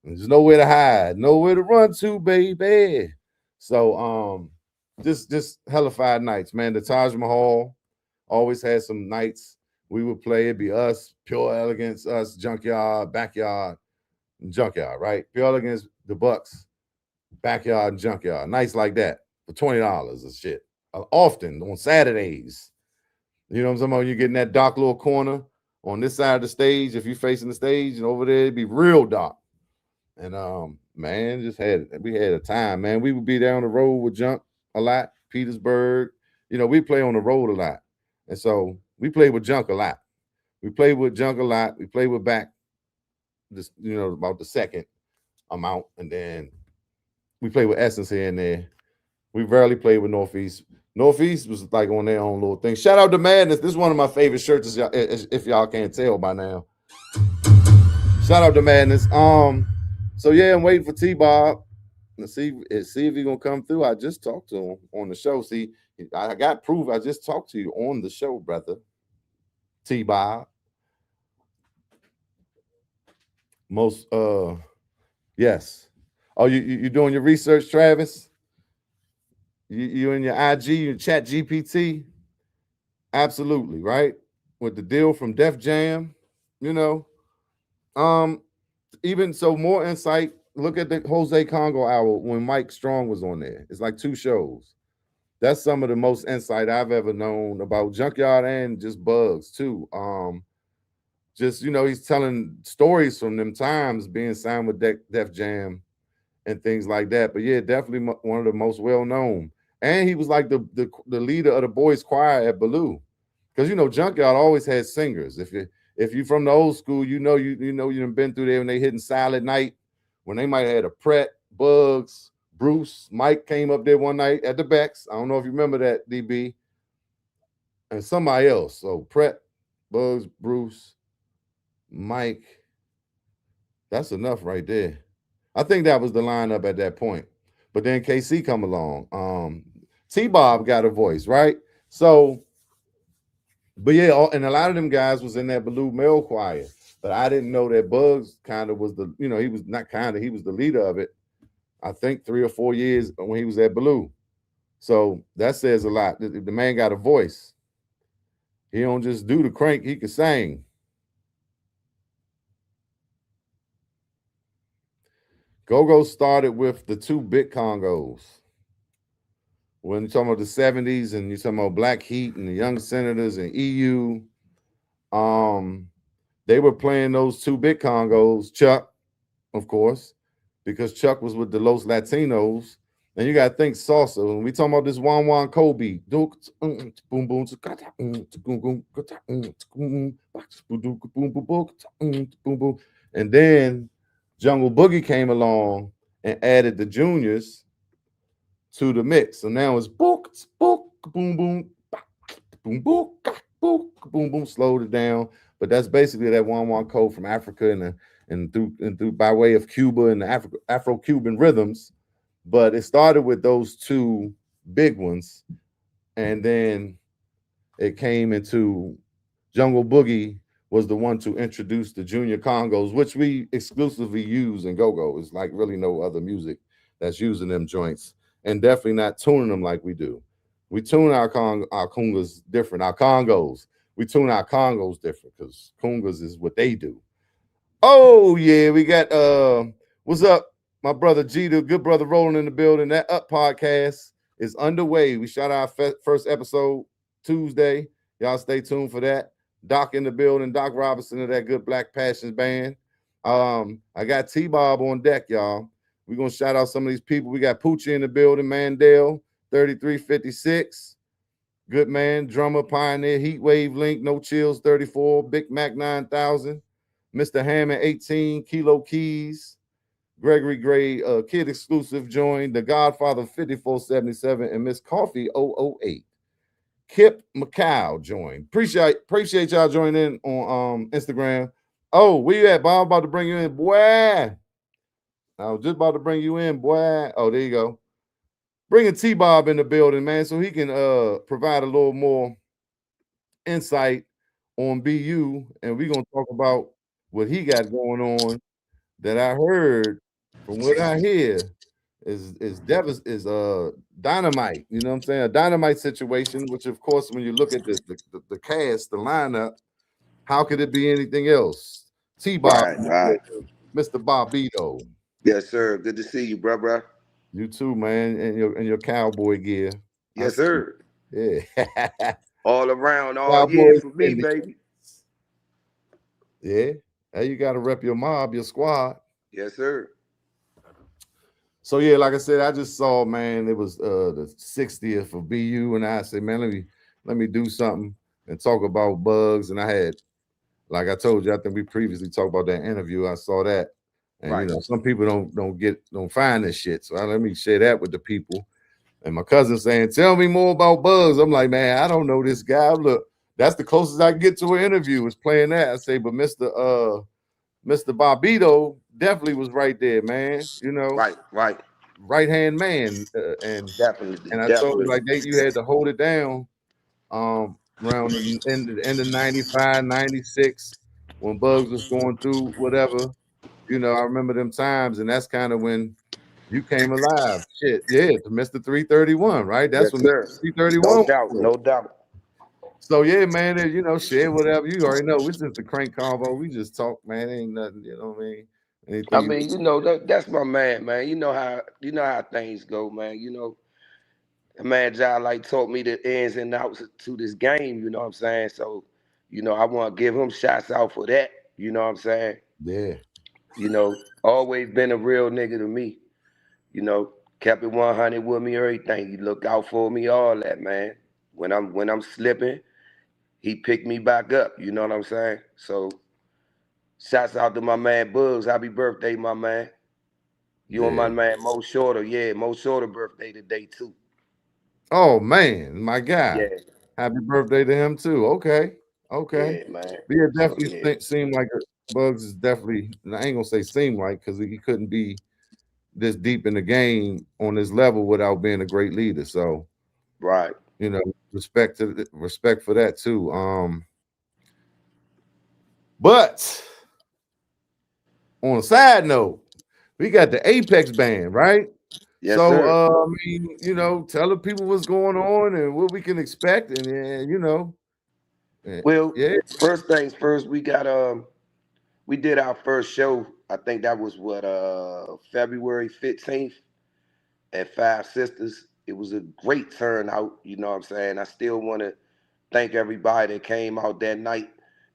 there's nowhere to hide, nowhere to run to, baby. So just hellified nights, man. The Taj Mahal always had some nights we would play. It'd be us, Pure Elegance, us, Junkyard, Backyard, and Junkyard, right? Pure Elegance, the Bucks, Backyard, and Junkyard. Nights like that for $20 and shit. Often on Saturdays. You know what I'm talking about? You get in that dark little corner on this side of the stage. If you're facing the stage, and over there, it'd be real dark. And man, we had a time, man. We would be down the road with Junk a lot, Petersburg. You know, we play on the road a lot. And so we play with Junk a lot. We play with Junk a lot. We play with Back, this, you know, about the second amount. And then we play with Essence here and there. We rarely played with Northeast. Northeast was like on their own little thing. Shout out to Madness. This is one of my favorite shirts, if y'all can't tell by now. Shout out to Madness. So yeah, I'm waiting for T-Bob. Let's see if he's gonna come through. I just talked to him on the show. See, I got proof. I just talked to you on the show, brother. T-Bob. Most yes. Oh, you doing your research, Travis? You in your IG, your Chat GPT? Absolutely, right? With the deal from Def Jam, you know. Even so, more insight. Look at the Jose Congo hour when Mike Strong was on there. It's like 2 shows. That's some of the most insight I've ever known about Junkyard and just Bugs too. Just, you know, he's telling stories from them times being signed with Def Jam and things like that. But yeah, definitely one of the most well known. And he was like the leader of the boys choir at Baloo, because you know Junkyard always had singers. If you from the old school, you know you've been through there when they hitting Silent Night, when they might have had a Pret, Bugs, Bruce, Mike came up there one night at the Becks. I don't know if you remember that, DB, and somebody else. So Pret, Bugs, Bruce, Mike. That's enough right there. I think that was the lineup at that point. But then KC come along. T-Bob got a voice, right? So, but yeah, and a lot of them guys was in that Baloo male choir. But I didn't know that Bugs kind of was the, you know, he was not kind of, he was the leader of it. I think 3 or 4 years when he was at Baloo. So that says a lot. The man got a voice. He don't just do the crank, he can sing. Go-Go started with the 2-bit Congos. When you're talking about the 70s and you're talking about Black Heat and the Young Senators and EU, they were playing those 2-bit Congos. Chuck, of course, because Chuck was with the Los Latinos, And you gotta think salsa. When we talking about this Juan Kobe, boom boom, boom boom, boom boom, and then Jungle Boogie came along and added the juniors to the mix. So now it's book, boom boom, boom boom, boom boom, slowed it down. But that's basically that Juan code from Africa and through by way of Cuba and the Afro-Cuban rhythms. But it started with those two big ones, and then it came into Jungle Boogie was the one to introduce the junior congos, which we exclusively use in go-go. It's like really no other music that's using them joints, and definitely not tuning them like we do. We tune our congas different, our congos. We tune our congos different because congas is what they do. Oh yeah, we got what's up? My brother G, the good brother rolling in the building. That Up podcast is underway. We shot our first episode Tuesday. Y'all stay tuned for that. Doc in the building, Doc Robinson of that good Black Passions band. I got T-Bob on deck, y'all. We're gonna shout out some of these people. We got Poochie in the building, Mandel, 3356. Good man, drummer, pioneer, Heat Wave Link, No Chills, 34, Big Mac 9000, Mr. Hammond, 18, Kilo Keys. Gregory Gray, Kid Exclusive joined, The Godfather 5477, and Miss Coffee 008. Kip McCow joined. Appreciate y'all joining in on Instagram. Oh, where you at, Bob? I'm about to bring you in, boy. I was just about to bring you in, boy. Oh, there you go. Bringing T-Bob in the building, man, so he can provide a little more insight on BU, and we're gonna talk about what he got going on that I heard. From what I hear, is dynamite. You know what I'm saying? A dynamite situation, which of course, when you look at the cast, the lineup, how could it be anything else? T-Bob, Right. Mr. Bobito. Yes, sir. Good to see you, bro. You too, man, and your cowboy gear. Yes, sir. Yeah. All around, all Cowboy year for me, Cindy. baby. Yeah. Now you got to rep your mob, your squad. Yes, sir. So yeah, like I said, I just saw, man, it was the 60th of BU, and I said, man, let me do something and talk about bugs. And I had, like I told you, I think we previously talked about that interview. I saw that, and Right. you know, some people don't find this shit. So let me share that with the people. And my cousin saying, "Tell me more about bugs." I'm like, man, I don't know this guy. Look, that's the closest I can get to an interview is playing that. I say, but Mr. Bobito definitely was right there, man. You know, right hand man, and I told you like you had to hold it down. Around the end of 95, 96, when Bugs was going through whatever, you know, I remember them times, and that's kind of when you came alive. Shit, yeah, to Mr. 331, right? That's when Mr. 331. No doubt. So yeah, man, you know, share whatever. You already know. It's just a crank convo. We just talk, man. Ain't nothing, you know what I mean? Anything I mean, you know, that's my man. You know how things go, man. You know, the man John like taught me the ins and outs to this game, you know what I'm saying? So, you know, I want to give him shots out for that, you know what I'm saying? Yeah. You know, always been a real nigga to me. You know, kept it 100 with me, everything. He looked out for me, all that, man. When I'm slipping, he picked me back up, you know what I'm saying? So, shouts out to my man Bugs. Happy birthday, my man. You and my man Mo Shorter. Yeah, Mo Shorter birthday today, too. Oh man, my guy. Yeah. Happy birthday to him too. Okay. Yeah, man. But yeah, definitely seemed like Bugs is definitely, and I ain't gonna say seem like, because he couldn't be this deep in the game on this level without being a great leader. So right. You know, respect for that too. But on a side note, we got the Apex band, right? Yes, so sir. I mean, you know, tell the people what's going on and what we can expect, and you know. Well, first things first, we did our first show. I think that was February 15th at Five Sisters. It was a great turnout, you know what I'm saying? I still want to thank everybody that came out that night.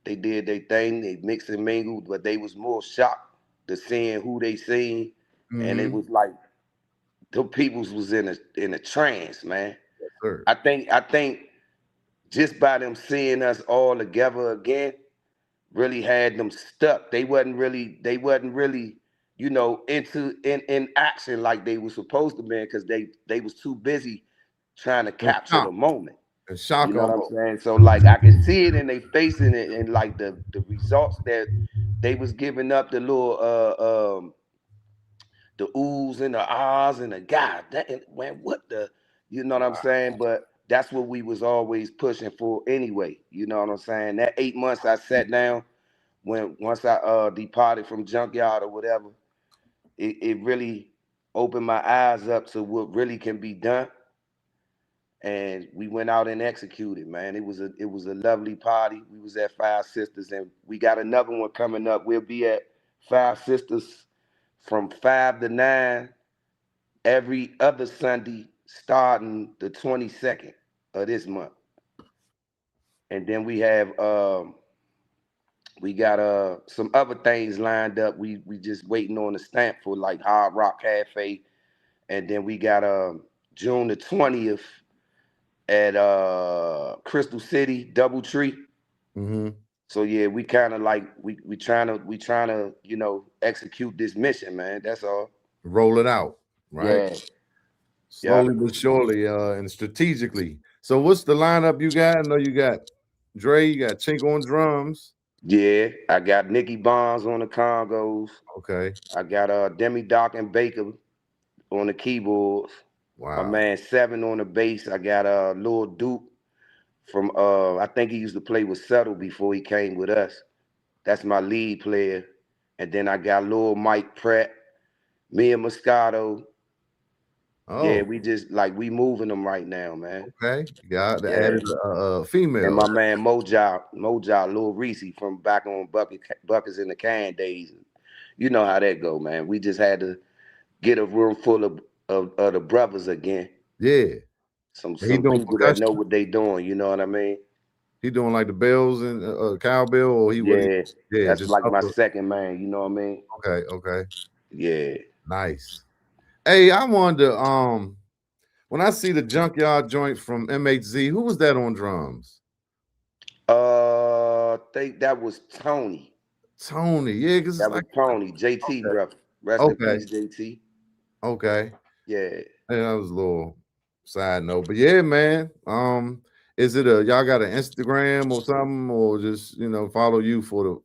They did their thing, they mixed and mingled, but they was more shocked to seeing who they seen. And it was like the peoples was in a trance, man. Yes, sir. I think just by them seeing us all together again really had them stuck. They wasn't really, you know, in action like they were supposed to be, because they was too busy trying to capture the moment. And shock You know what I'm almost. saying? So like I can see it in their face and like the results that they was giving up, the little the oohs and the ahs and the God, that man, what the, you know what I'm saying? But that's what we was always pushing for anyway. You know what I'm saying? That 8 months I sat down once I departed from Junkyard or whatever, it really opened my eyes up to what really can be done. And we went out and executed, man. It was a lovely party. We was at Five Sisters, and we got another one coming up. We'll be at Five Sisters from 5 to 9 every other Sunday, starting the 22nd of this month. And then we have we got some other things lined up. We just waiting on the stamp for, like Hard Rock Cafe. And then we got June the 20th at Crystal City, Doubletree. Mm-hmm. So yeah, we kind of like we trying to, you know, execute this mission, man. That's all. Roll it out, right? Yeah. Slowly but surely, and strategically. So what's the lineup you got? I know you got Dre, you got Chink on drums. Yeah, I got Nicky Bonds on the congos. Okay. I got Demi Doc and Baker on the keyboards. Wow. My man Seven on the bass. I got Lil Duke from I think he used to play with Settle before he came with us. That's my lead player. And then I got Lil Mike Pratt, me and Moscato. Oh. Yeah, we just like we moving them right now, man. Okay. You got the added female. And my man Moja Lil Reese from back on Buckets in the Can days. You know how that go, man. We just had to get a room full of the brothers again. Yeah. Some people that know what they doing, you know what I mean? He doing like the bells and cowbell, or he that's just like my second man, you know what I mean? Okay. Yeah. Nice. Hey, I wonder, when I see the Junkyard joint from MHZ, who was that on drums? I think that was Tony. Tony, yeah, because that was like Tony, JT, brother. Rest in peace, JT. Okay. Yeah. And that was a little side note, but yeah, man. Is it y'all got an Instagram or something, or just, you know, follow you for the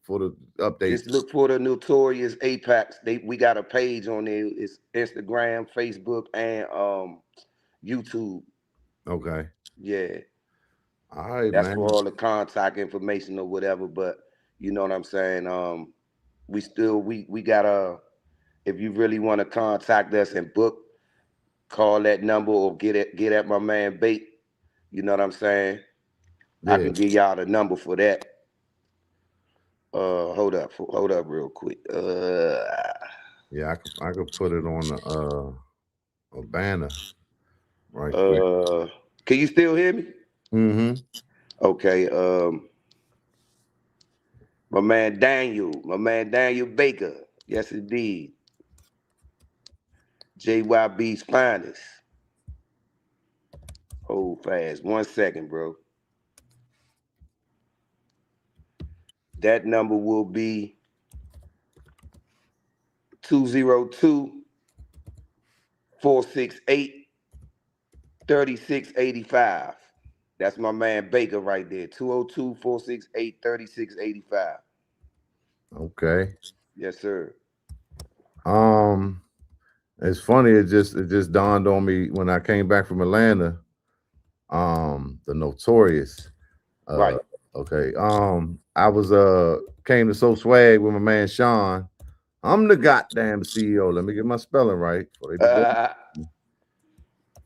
updates? Just look for the Notorious Apex. We got a page on there. It's Instagram, Facebook, and YouTube. Okay. Yeah. All right, that's man. for all the contact information or whatever. But you know what I'm saying? We got if you really want to contact us and book, call that number or get at my man Bait. You know what I'm saying? Yeah. I can give y'all the number for that. Hold up real quick. Yeah, I could put it on a banner right quick. Can you still hear me? Mm-hmm. Okay. My man Daniel Baker. Yes, indeed. JYB's finest. Hold fast. 1 second, bro. That number will be 202-468-3685. That's my man Baker right there. 202-468-3685. Okay. Yes, sir. It's funny, it just dawned on me when I came back from Atlanta. The Notorious. Right. Okay. I was came to So Swag with my man Sean. I'm the goddamn CEO. Let me get my spelling right.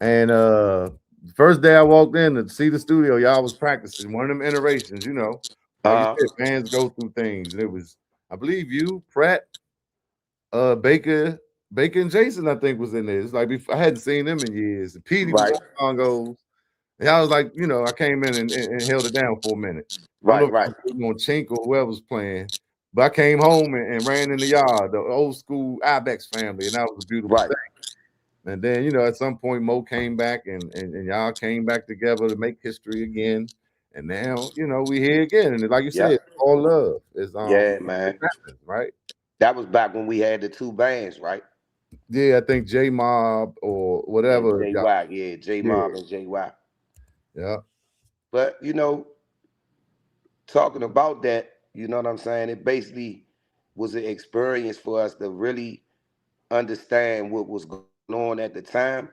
And first day I walked in to see the studio, y'all was practicing one of them iterations, you know. Like you said, fans go through things. And it was, I believe you, Pratt, Baker and Jason, I think, was in there. It's like I hadn't seen them in years. And Petey was on Congos. And I was like, you know, I came in and held it down for a minute. Right. On Chink or whoever was playing. But I came home and ran in the yard, the old school Ibex family, and that was a beautiful thing. And then, you know, at some point Mo came back and y'all came back together to make history again. And now, you know, we here again. And like you said, Yeah. all love is Yeah, it man. happens, right? That was back when we had the two bands, right? Yeah, I think J Mob or And whatever. JY, yeah, J Yeah, Mob and JY. yeah. But you know, talking about that, you know what I'm saying? It basically was an experience for us to really understand what was going on at the time.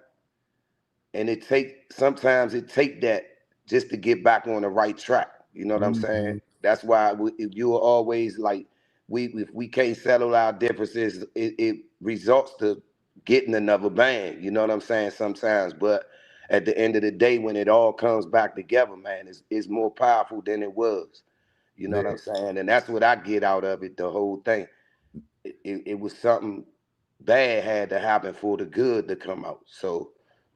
And sometimes it take that just to get back on the right track. You know what I'm saying? Mhm. That's why you are always like, if we can't settle our differences, it results to getting another band. You know what I'm saying? Sometimes, but at the end of the day, when it all comes back together, man, it's more powerful than it was. You know Yeah, what I'm saying? And that's what I get out of it. The whole thing. It was something bad had to happen for the good to come out. So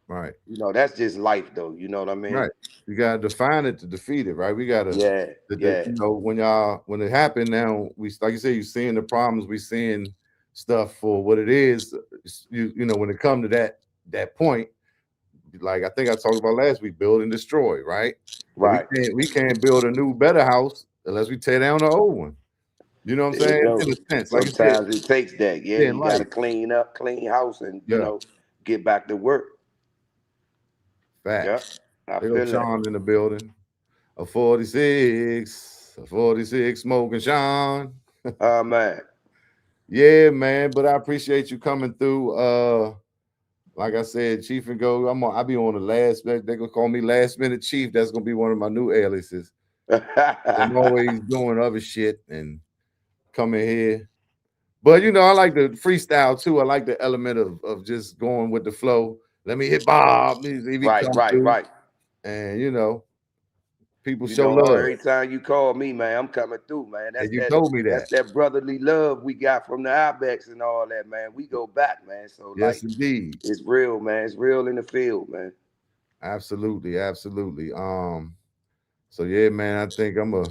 right. you know, that's just life, though. You know what I mean? Right. You gotta define it to defeat it, right? We gotta Yeah, you yeah, know, when it happened now, we like you say, you're seeing the problems, we seeing stuff for what it is. You know, when it come to that point, like I think I talked about last week, build and destroy, right? But right. we can't build a new better house unless we tear down the old one. You know what I'm There you saying? go. In a sense, like you said, Sometimes it takes that. Yeah, yeah, in you got to life. clean up, clean house, and Yeah, get back to work. Yeah, facts. I They go feel that. Sean in the building. A 46 smoking Sean. Oh man, Yeah, man. But I appreciate you coming through. Like I said, Chief and Go. I'll be on the last. They're gonna call me Last Minute Chief. That's gonna be one of my new aliases. I'm always doing other shit and coming here. But you know, I like the freestyle too. I like the element of just going with the flow. Let me hit Bob. He right, come right, through, right. and you know, people You show know, love. every time you call me, man, I'm coming through, man. And you told me That's that. that brotherly love we got from the Ibex and all that, man. We go back, man. So Yes, like, indeed. it's real, man. It's real in the field, man. Absolutely, absolutely. So yeah, man, I think I'm gonna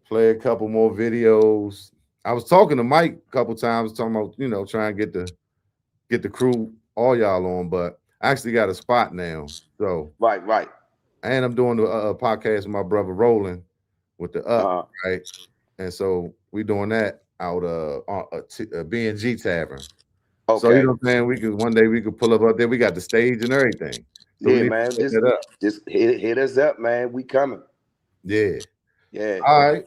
play a couple more videos. I was talking to Mike a couple times, talking about, you know, trying to get the crew, all y'all on, but I actually got a spot now. So, Right, right. and I'm doing a podcast with my brother Roland with the Up, Uh, right? And so we doing that out on a B&G Tavern. So you okay. know what I'm saying? One day we could pull up there. We got the stage and everything. So we Yeah, need man. to set that up. Just hit us up, man. We coming. Yeah. Yeah. All right.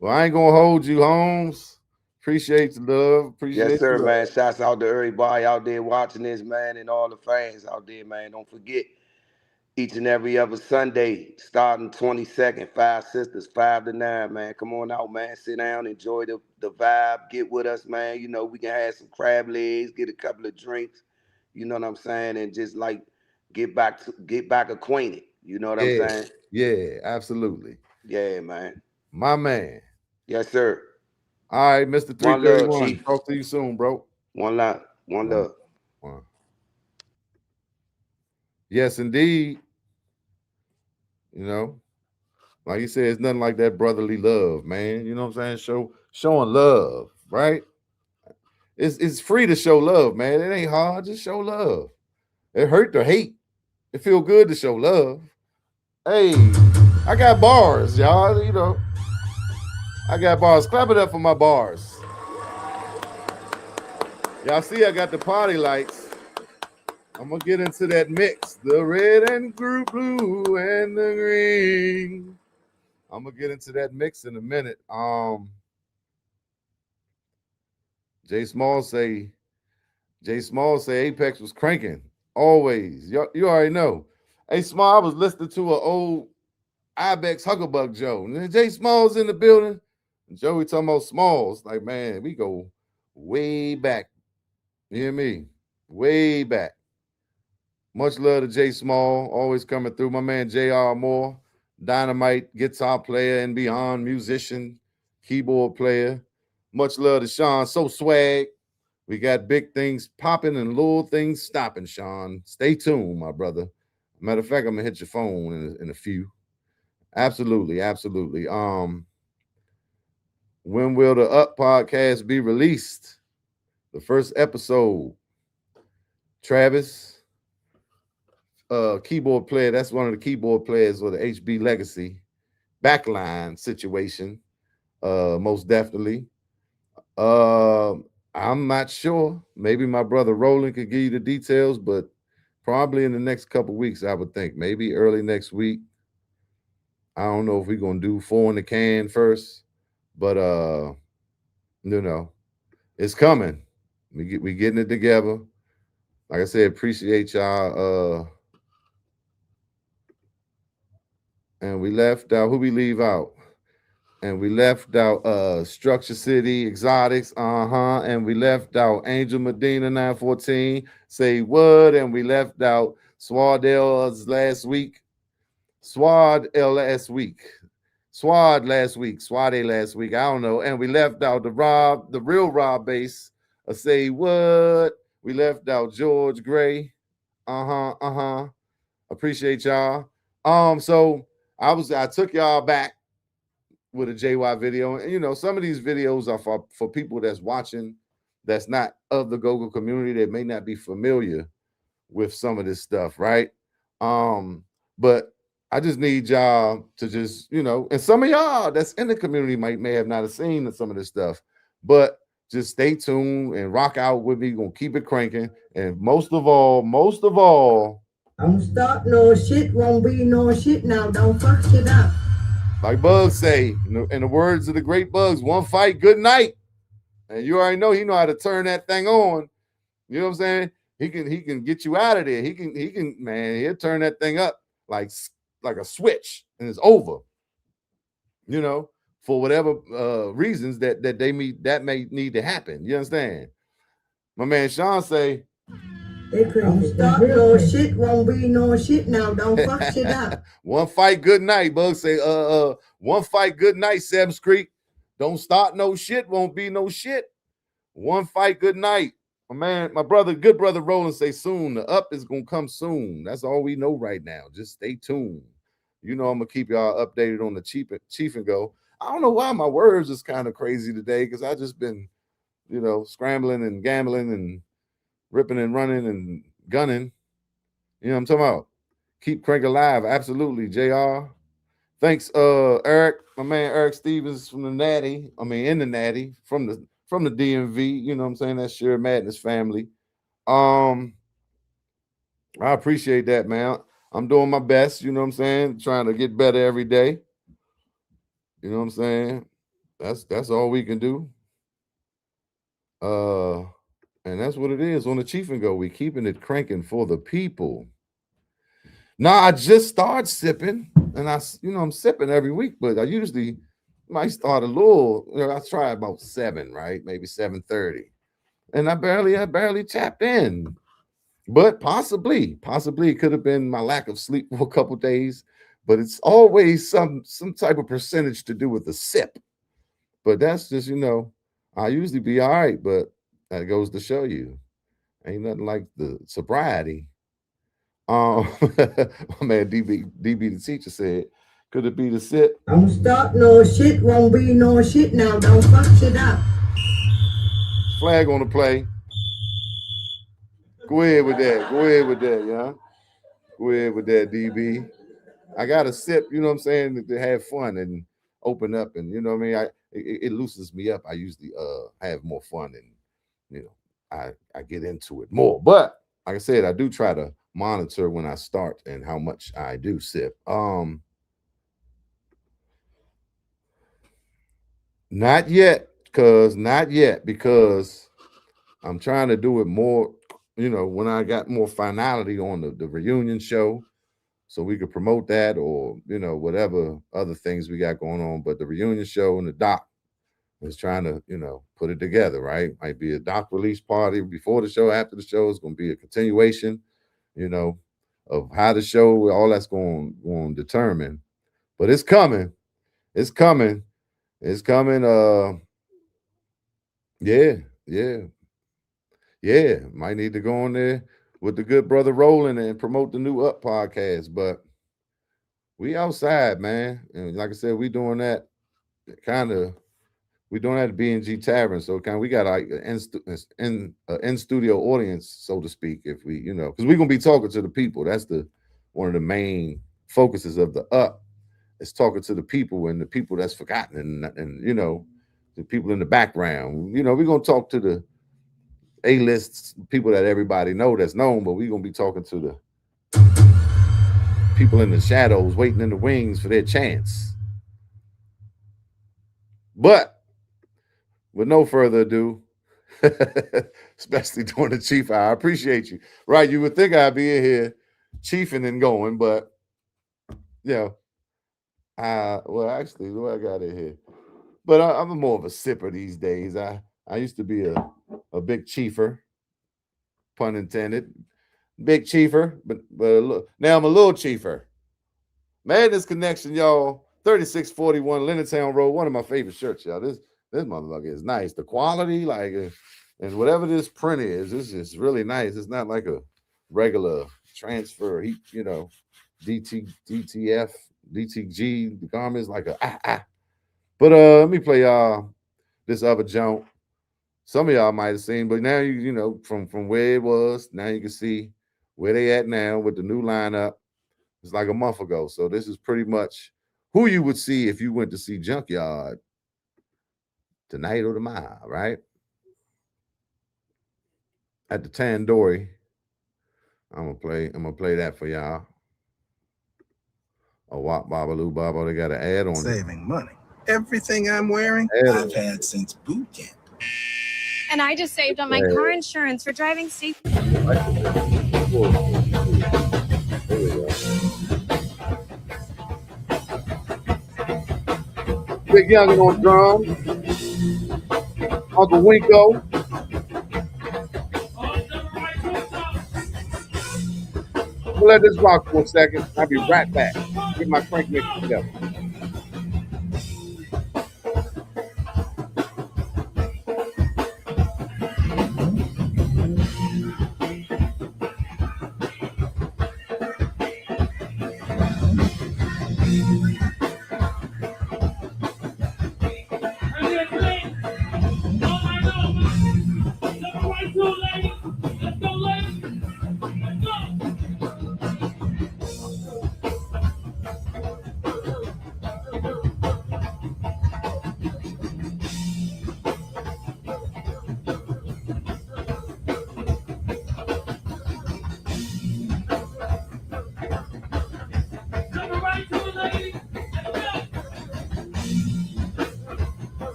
Well, I ain't gonna hold you, Holmes. Appreciate the love. Yes, Appreciate the sir, love. man. Shouts out to everybody out there watching this, man, and all the fans out there, man. Don't forget, each and every other Sunday, starting 22nd, Five Sisters, 5 to 9, man. Come on out, man. Sit down, enjoy the vibe. Get with us, man. You know, we can have some crab legs, get a couple of drinks. You know what I'm saying? And just like get back acquainted. You know what I'm Yeah, saying? yeah, absolutely. Yeah, man. My man. Yes, sir. All right, Mr. One love, 331. Chief. Talk to you soon, bro. One love. One One, love. one. Yes, indeed. You know, like you said, it's nothing like that brotherly love, man. You know what I'm saying? Showing love, right? It's free to show love, man. It ain't hard. Just show love. It hurt to hate. It feel good to show love. Hey, I got bars, y'all. You know, I got bars. Clap it up for my bars. Y'all see, I got the party lights. I'm gonna get into that mix. The red and blue and the green. I'm gonna get into that mix in a minute. Jay Small say Apex was cranking always. You already know. Hey Small, I was listening to an old Ibex Hucklebuck Joe. And then Jay Small's in the building. And Joey talking about Smalls. Like, man, we go way back. You hear me? Way back. Much love to Jay Small, always coming through. My man J.R. Moore, dynamite guitar player and beyond, musician, keyboard player. Much love to Sean, so swag. We got big things popping and little things stopping, Sean. Stay tuned, my brother. Matter of fact, I'm gonna hit your phone in a few. Absolutely, absolutely. When will the Up podcast be released? The first episode. Travis, keyboard player. That's one of the keyboard players for the HB Legacy backline situation. Most definitely. I'm not sure. Maybe my brother Roland could give you the details, but probably in the next couple weeks, I would think. Maybe early next week. I don't know if we're gonna do 4 in the can first, but it's coming. We getting it together. Like I said, appreciate y'all. And we left out, who we leave out? And we left out Structure City Exotics, and we left out Angel Medina 914, Say What, and we left out Swad last week, I don't know, and we left out the real Rob Bass, Say What, we left out George Gray, appreciate y'all. So I took y'all back with a JY video. And, some of these videos are for people that's watching that's not of the go-go community that may not be familiar with some of this stuff, right? But I just need y'all to just, and some of y'all that's in the community may have not seen some of this stuff, but just stay tuned and rock out with me. We're going to keep it cranking. And most of all, don't start no shit, won't be no shit now. Don't fuck shit up. Like Bugs say, in the words of the great Bugs, one fight, good night. And you already know he know how to turn that thing on. You know what I'm saying? He can get you out of there. He can man, he'll turn that thing up like a switch and it's over. For whatever reasons that may need to happen. You understand? My man Sean say, they couldn't start no shit, won't be no shit now. Don't fuck shit up. One fight, good night. Bug say, one fight, good night, 7th Creek. Don't start no shit, won't be no shit. One fight, good night. My good brother Roland say soon. The up is gonna come soon. That's all we know right now. Just stay tuned. I'm gonna keep y'all updated on the Chief and Go. I don't know why my words is kind of crazy today because I just been, scrambling and gambling and ripping and running and gunning. You know what I'm talking about? Keep crank alive. Absolutely, JR. Thanks, Eric, my man Eric Stevens from the Natty. In the Natty from the DMV. You know what I'm saying? That's Sheer Madness family. I appreciate that, man. I'm doing my best. You know what I'm saying? Trying to get better every day. You know what I'm saying? That's all we can do. And that's what it is on the Chief and Go. We keeping it cranking for the people. Now I just started sipping, and I'm sipping every week, but I usually might start a little. I try about 7, right? Maybe 7:30, and I barely tapped in. But possibly it could have been my lack of sleep for a couple days. But it's always some type of percentage to do with the sip. But that's just I usually be all right, but that goes to show you, ain't nothing like the sobriety. My man DB the teacher said, could it be the sip? Don't start no shit, won't be no shit now. Don't fuck shit up. Flag on the play. Go ahead with that, yeah. Go ahead with that, DB. I got to sip, you know what I'm saying, to have fun and open up, and you know what I mean. It loosens me up. I usually have more fun, and I get into it more. But like I said, I do try to monitor when I start and how much I do sip. Not yet, because I'm trying to do it more. When I got more finality on the reunion show. So we could promote that or, whatever other things we got going on. But the reunion show and the doc is trying to, put it together, right? Might be a doc release party before the show, after the show. It's going to be a continuation, of how the show, all that's going to determine. But it's coming. It's coming. Yeah. Might need to go on there with the good brother Roland and promote the new Up podcast, but we outside, man. And like I said, we doing that kind of We're doing that at B&G Tavern, so we got our in studio audience, so to speak, if we, because we're gonna be talking to the people. That's one of the main focuses of the Up, is talking to the people and the people that's forgotten and the people in the background. We're gonna talk to the A-list people that everybody that's known, but we're gonna be talking to the people in the shadows, waiting in the wings for their chance. But with no further ado, especially during the Chief Hour, I appreciate you. Right, you would think I'd be in here chiefing and going, but well, actually, what I got in here. But I'm more of a sipper these days. I used to be a big chiefer, pun intended, big chiefer, but now I'm a little chiefer. Madness Connection, y'all. 3641 Leonardtown Road. One of my favorite shirts, y'all. This motherfucker is nice. The quality, and whatever this print is, this is really nice. It's not like a regular transfer, DTF, DTG. The garment is like a But let me play y'all this other jump. Some of y'all might have seen, but now from where it was, now you can see where they at now with the new lineup. It's like a month ago. So this is pretty much who you would see if you went to see Junkyard tonight or tomorrow, right? At the Tandoori. I'm gonna play that for y'all. A Wop Babaloo Babo, they got an ad on saving money. Everything I'm wearing, I've had since boot camp. And I just saved on my car insurance for driving safe. Big Youngin on drums. Uncle Winko. We'll let this rock for a second. I'll be right back. Get my crank mix together.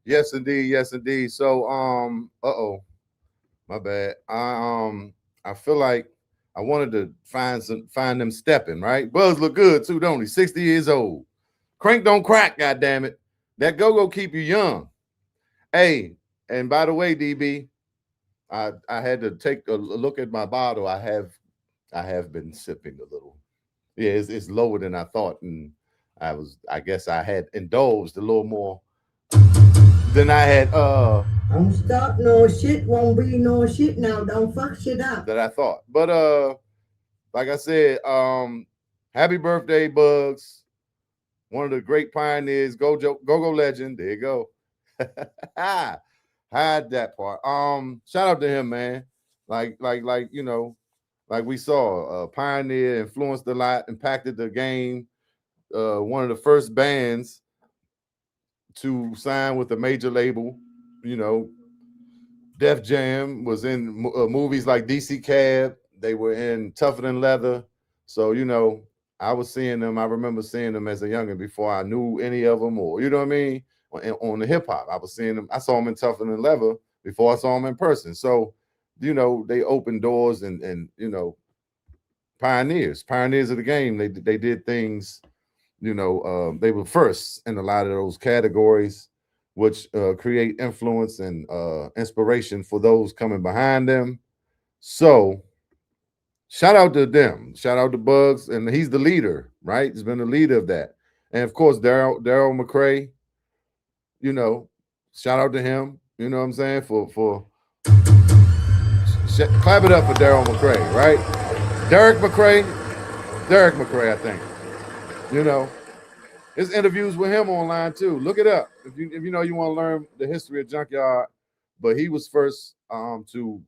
Yes, indeed. Yes, indeed. So, my bad. I feel like I wanted to find them stepping, right? Buzz look good too, don't he? 60 years old. Crank don't crack, goddamn it. That go-go keep you young. Hey, and by the way, DB, I had to take a look at my bottle. I have been sipping a little. Yeah, it's lower than I thought, and I guess I had indulged a little more than I had Don't start no shit, won't be no shit now. Don't fuck shit up. that I thought. But like I said, happy birthday, Bugs. One of the great pioneers, go-go legend. There you go. Hide that part. Shout out to him, man. Like you know, like we saw, pioneer, influenced a lot, impacted the game. One of the first bands to sign with a major label. You know, Def Jam was in movies like DC Cab. They were in Tougher Than Leather. So, you know, I was seeing them. I remember seeing them as a youngin' before I knew any of them, or, you know what I mean? On the hip hop, I was seeing them. I saw them in Tougher Than Leather before I saw them in person. So, you know, they opened doors and you know, pioneers of the game. They did things, you know, they were first in a lot of those categories, which create influence and inspiration for those coming behind them. So shout out to them. Shout out to Bugs. And he's the leader, right? He's been the leader of that. And of course, Daryl McCray, you know, shout out to him. You know what I'm saying? For clap it up for Daryl McCray, right? Derek McCray, I think. You know, there's interviews with him online too. Look it up if you know you want to learn the history of Junkyard. But he was first to,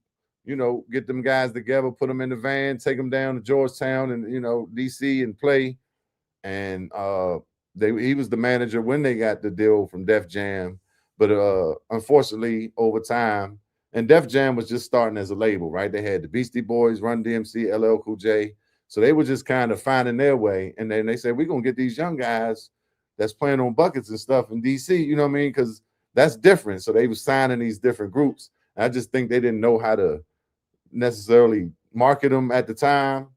you know, get them guys together, put them in the van, take them down to Georgetown and, you know, DC and play. And he was the manager when they got the deal from Def Jam. But unfortunately, over time, and Def Jam was just starting as a label, right? They had the Beastie Boys, Run DMC, LL Cool J. So they were just kind of finding their way. And then they said, we're going to get these young guys that's playing on buckets and stuff in DC, you know what I mean? Because that's different. So they were signing these different groups. And I just think they didn't know how to necessarily market them at the time.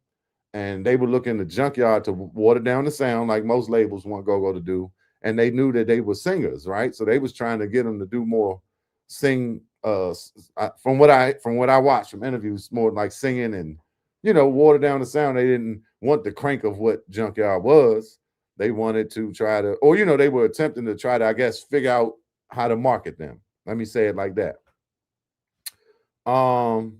And they were looking to Junkyard to water down the sound like most labels want go-go to do. And they knew that they were singers, right? So they was trying to get them to do more sing. From what I watched from interviews, more like singing and, you know, water down the sound. They didn't want the crank of what Junkyard was. They wanted to try to, or, you know, they were attempting to try to, I guess, figure out how to market them. Let me say it like that. Oh,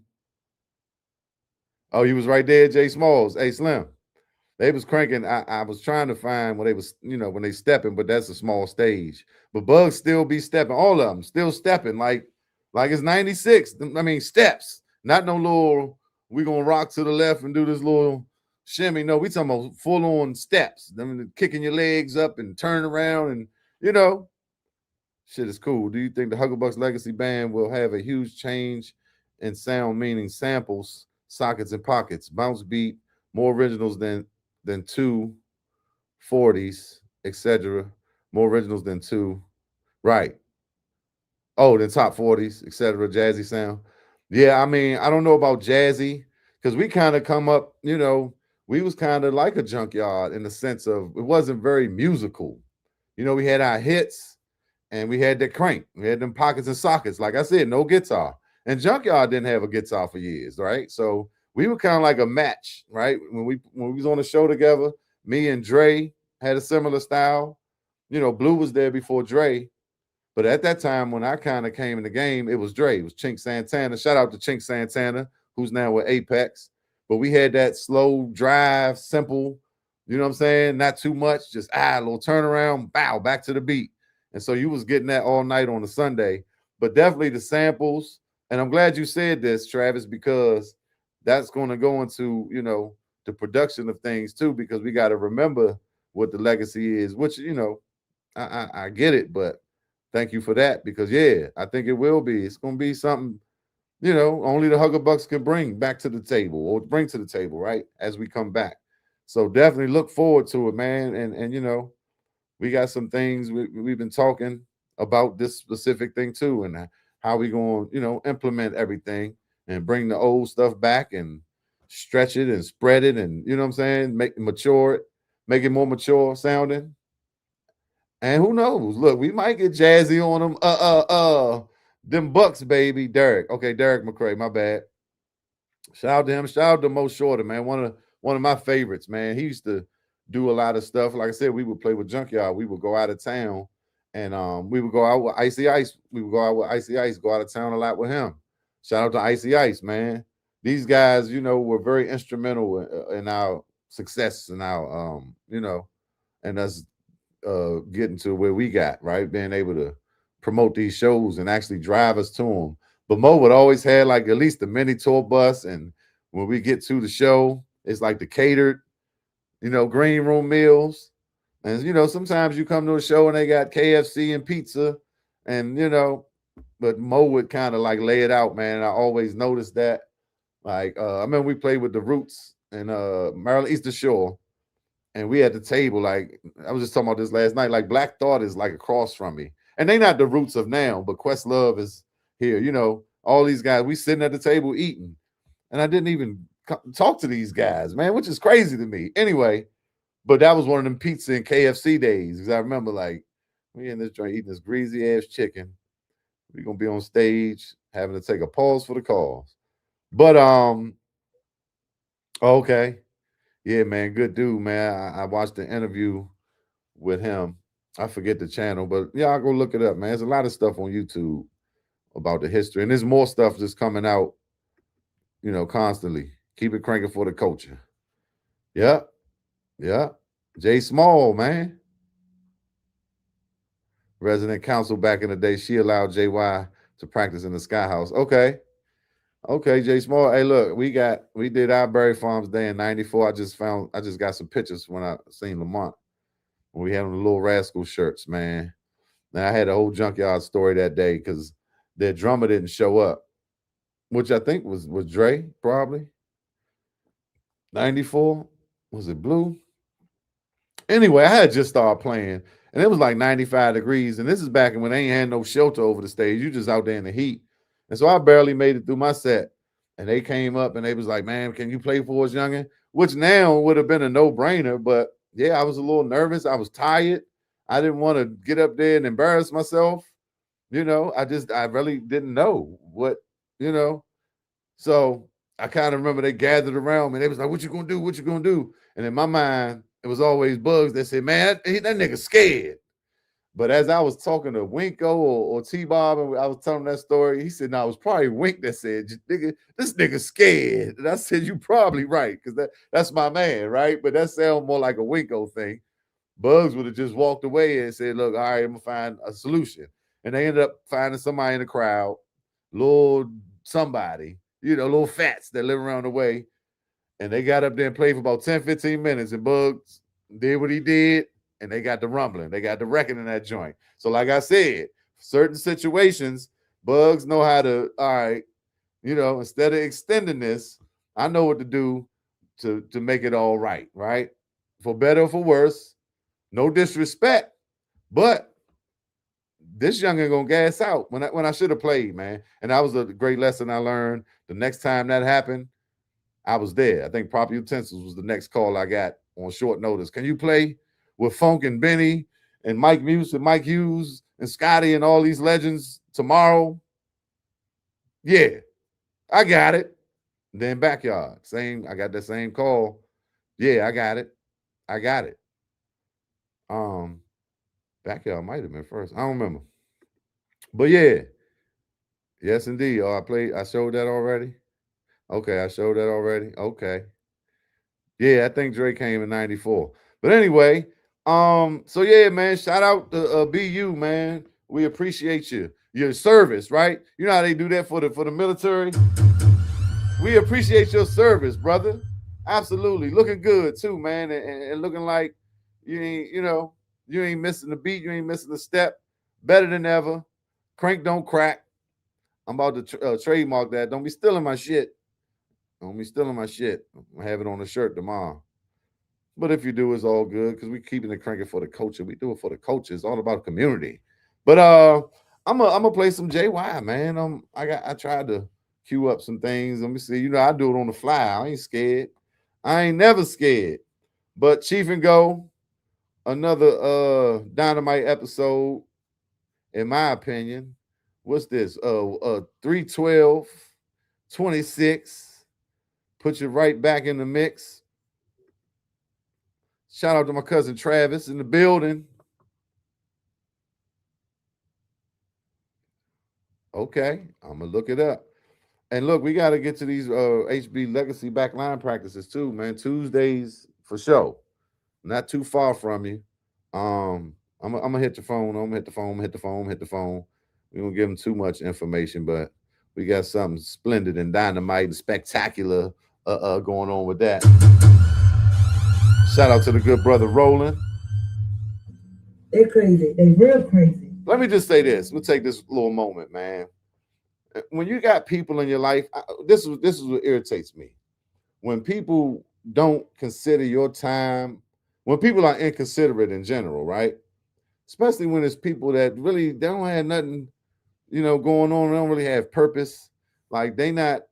he was right there, Jay Smalls. Hey, Slim. They was cranking. I was trying to find when they was, you know, when they stepping, but that's a small stage. But Bugs still be stepping. All of them still stepping like it's 96. I mean, steps. Not no little, we gonna rock to the left and do this little shimmy. No, we talking about full-on steps. I mean, kicking your legs up and turn around and, you know, shit is cool. Do you think the Hugglebucks Legacy Band will have a huge change in sound, meaning samples, sockets, and pockets, bounce beat, more originals than 240s, etc. More originals than two, right? Oh, than top 40s, etc. Jazzy sound. Yeah, I mean, I don't know about jazzy because we kind of come up, you know, we was kind of like a Junkyard in the sense of it wasn't very musical. You know, we had our hits and we had the crank. We had them pockets and sockets. Like I said, no guitar. And Junkyard didn't have a guitar for years, right? So we were kind of like a match, right? When we was on the show together, Me and Dre had a similar style. You know, Blue was there before Dre. But at that time, when I kind of came in the game, it was Dre. It was Chink Santana. Shout out to Chink Santana, who's now with Apex. But we had that slow drive, simple, you know what I'm saying? Not too much, just a little turnaround, bow, back to the beat. And so you was getting that all night on a Sunday. But definitely the samples. And I'm glad you said this, Travis, because that's going to go into, you know, the production of things too, because we got to remember what the legacy is, which, you know, I get it, but thank you for that, because yeah, I think it will be. It's going to be something, you know, only the Huggerbucks can bring back to the table, or bring to the table, right, as we come back. So definitely look forward to it, man. And you know, we got some things we've been talking about this specific thing too, and how we going to, you know, implement everything and bring the old stuff back and stretch it and spread it, and you know what I'm saying, make it more mature sounding. And who knows? Look, we might get jazzy on them. Them Bucks, baby. Derek. Okay, Derek McCray, my bad. Shout out to him. Shout out to Mo Shorter, man. One of my favorites, man. He used to do a lot of stuff. Like I said, we would play with Junkyard. We would go out of town, and we would go out with Icy Ice. We would go out with Icy Ice, go out of town a lot with him. Shout out to Icy Ice, man. These guys, you know, were very instrumental in our success and our, you know, and us getting to where we got, right? Being able to promote these shows and actually drive us to them. But Mo would always have like at least a mini tour bus, and when we get to the show, it's like the catered, you know, green room meals. And you know, sometimes you come to a show and they got KFC and pizza, and you know, but Mo would kind of like lay it out, man. I always noticed that. Like I remember we played with the Roots in Maryland Eastern Shore. And we at the table, like I was just talking about this last night. Like Black Thought is like across from me, and they not the Roots of now, but Questlove is here. You know, all these guys. We sitting at the table eating, and I didn't even talk to these guys, man, which is crazy to me. Anyway, but that was one of them pizza and KFC days, because I remember like we in this joint eating this greasy ass chicken. We're gonna be on stage having to take a pause for the calls, but okay. Yeah, man, good dude, man. I watched the interview with him. I forget the channel, but yeah, I'll go look it up, man. There's a lot of stuff on YouTube about the history, and there's more stuff just coming out, you know, constantly. Keep it cranking for the culture. Yeah, yeah. Jay Small, man. Resident counsel back in the day, she allowed JY to practice in the Sky House. Okay. Okay, Jay Small. Hey, look, we did our Berry Farms Day in '94. I just got some pictures when I seen Lamont. When we had on the Little Rascal shirts, man. Now I had a whole Junkyard story that day because their drummer didn't show up, which I think was Dre, probably. '94. Was it Blue? Anyway, I had just started playing, and it was like 95 degrees. And this is back when they ain't had no shelter over the stage. You just out there in the heat. And so I barely made it through my set. And they came up and they was like, man, can you play for us, youngin? Which now would have been a no-brainer. But yeah, I was a little nervous. I was tired. I didn't want to get up there and embarrass myself. You know, I really didn't know what, you know. So I kind of remember they gathered around me. They was like, what you gonna do? What you gonna do? And in my mind, it was always Bugs that said, man, that nigga scared. But as I was talking to Winko or T-Bob, and I was telling that story, he said, no, it was probably Wink that said, nigga, this nigga scared. And I said, you probably right, because that's my man, right? But that sounds more like a Winko thing. Bugs would have just walked away and said, look, all right, I'm going to find a solution. And they ended up finding somebody in the crowd, little somebody, you know, little fats that live around the way. And they got up there and played for about 10, 15 minutes, and Bugs did what he did. And they got the rumbling. They got the wrecking in that joint. So like I said, certain situations, Bugs know how to, all right, you know, instead of extending this, I know what to do to make it all right, right? For better or for worse, no disrespect, but this youngin' gonna gas out when I should have played, man. And that was a great lesson I learned. The next time that happened, I was there. I think Proper Utensils was the next call I got on short notice. Can you play with Funk and Benny and Mike Muse and Mike Hughes and Scotty and all these legends tomorrow? Yeah, I got it. And then Backyard, I got that same call. Yeah, I got it. I got it. Backyard might have been first. I don't remember. But yeah. Yes, indeed. Oh, I showed that already. Okay, I showed that already. Okay. Yeah, I think Drake came in 94. But anyway, so yeah, man, shout out to BU, man. We appreciate your service, right? You know how they do that for the military? We appreciate your service, brother. Absolutely. Looking good too, man. And looking like you ain't missing the beat, you ain't missing the step. Better than ever. Crank don't crack. I'm about to trademark that. Don't be stealing my shit. Don't be stealing my shit. I'll have it on the shirt tomorrow. But if you do, it's all good because we keeping it cranking for the culture. We do it for the culture. It's all about community. But I'm gonna play some JY, man. I tried to cue up some things. Let me see. You know, I do it on the fly. I ain't scared. I ain't never scared. But Chief and Go, another dynamite episode, in my opinion. What's this? 312-26. Put you right back in the mix. Shout out to my cousin Travis in the building. Okay, I'm gonna look it up. And look, we got to get to these HB Legacy backline practices too, man. Tuesdays for sure. Not too far from you. I'm gonna hit the phone. I'm gonna hit the phone. We don't give them too much information, but we got something splendid and dynamite and spectacular going on with that. Shout out to the good brother Roland. They're crazy. They real crazy. Let me just say this. We'll take this little moment, man. When you got people in your life, this is what irritates me. When people don't consider your time, when people are inconsiderate in general, right? Especially when it's people that really they don't have nothing, going on. They don't really have purpose. Like they not,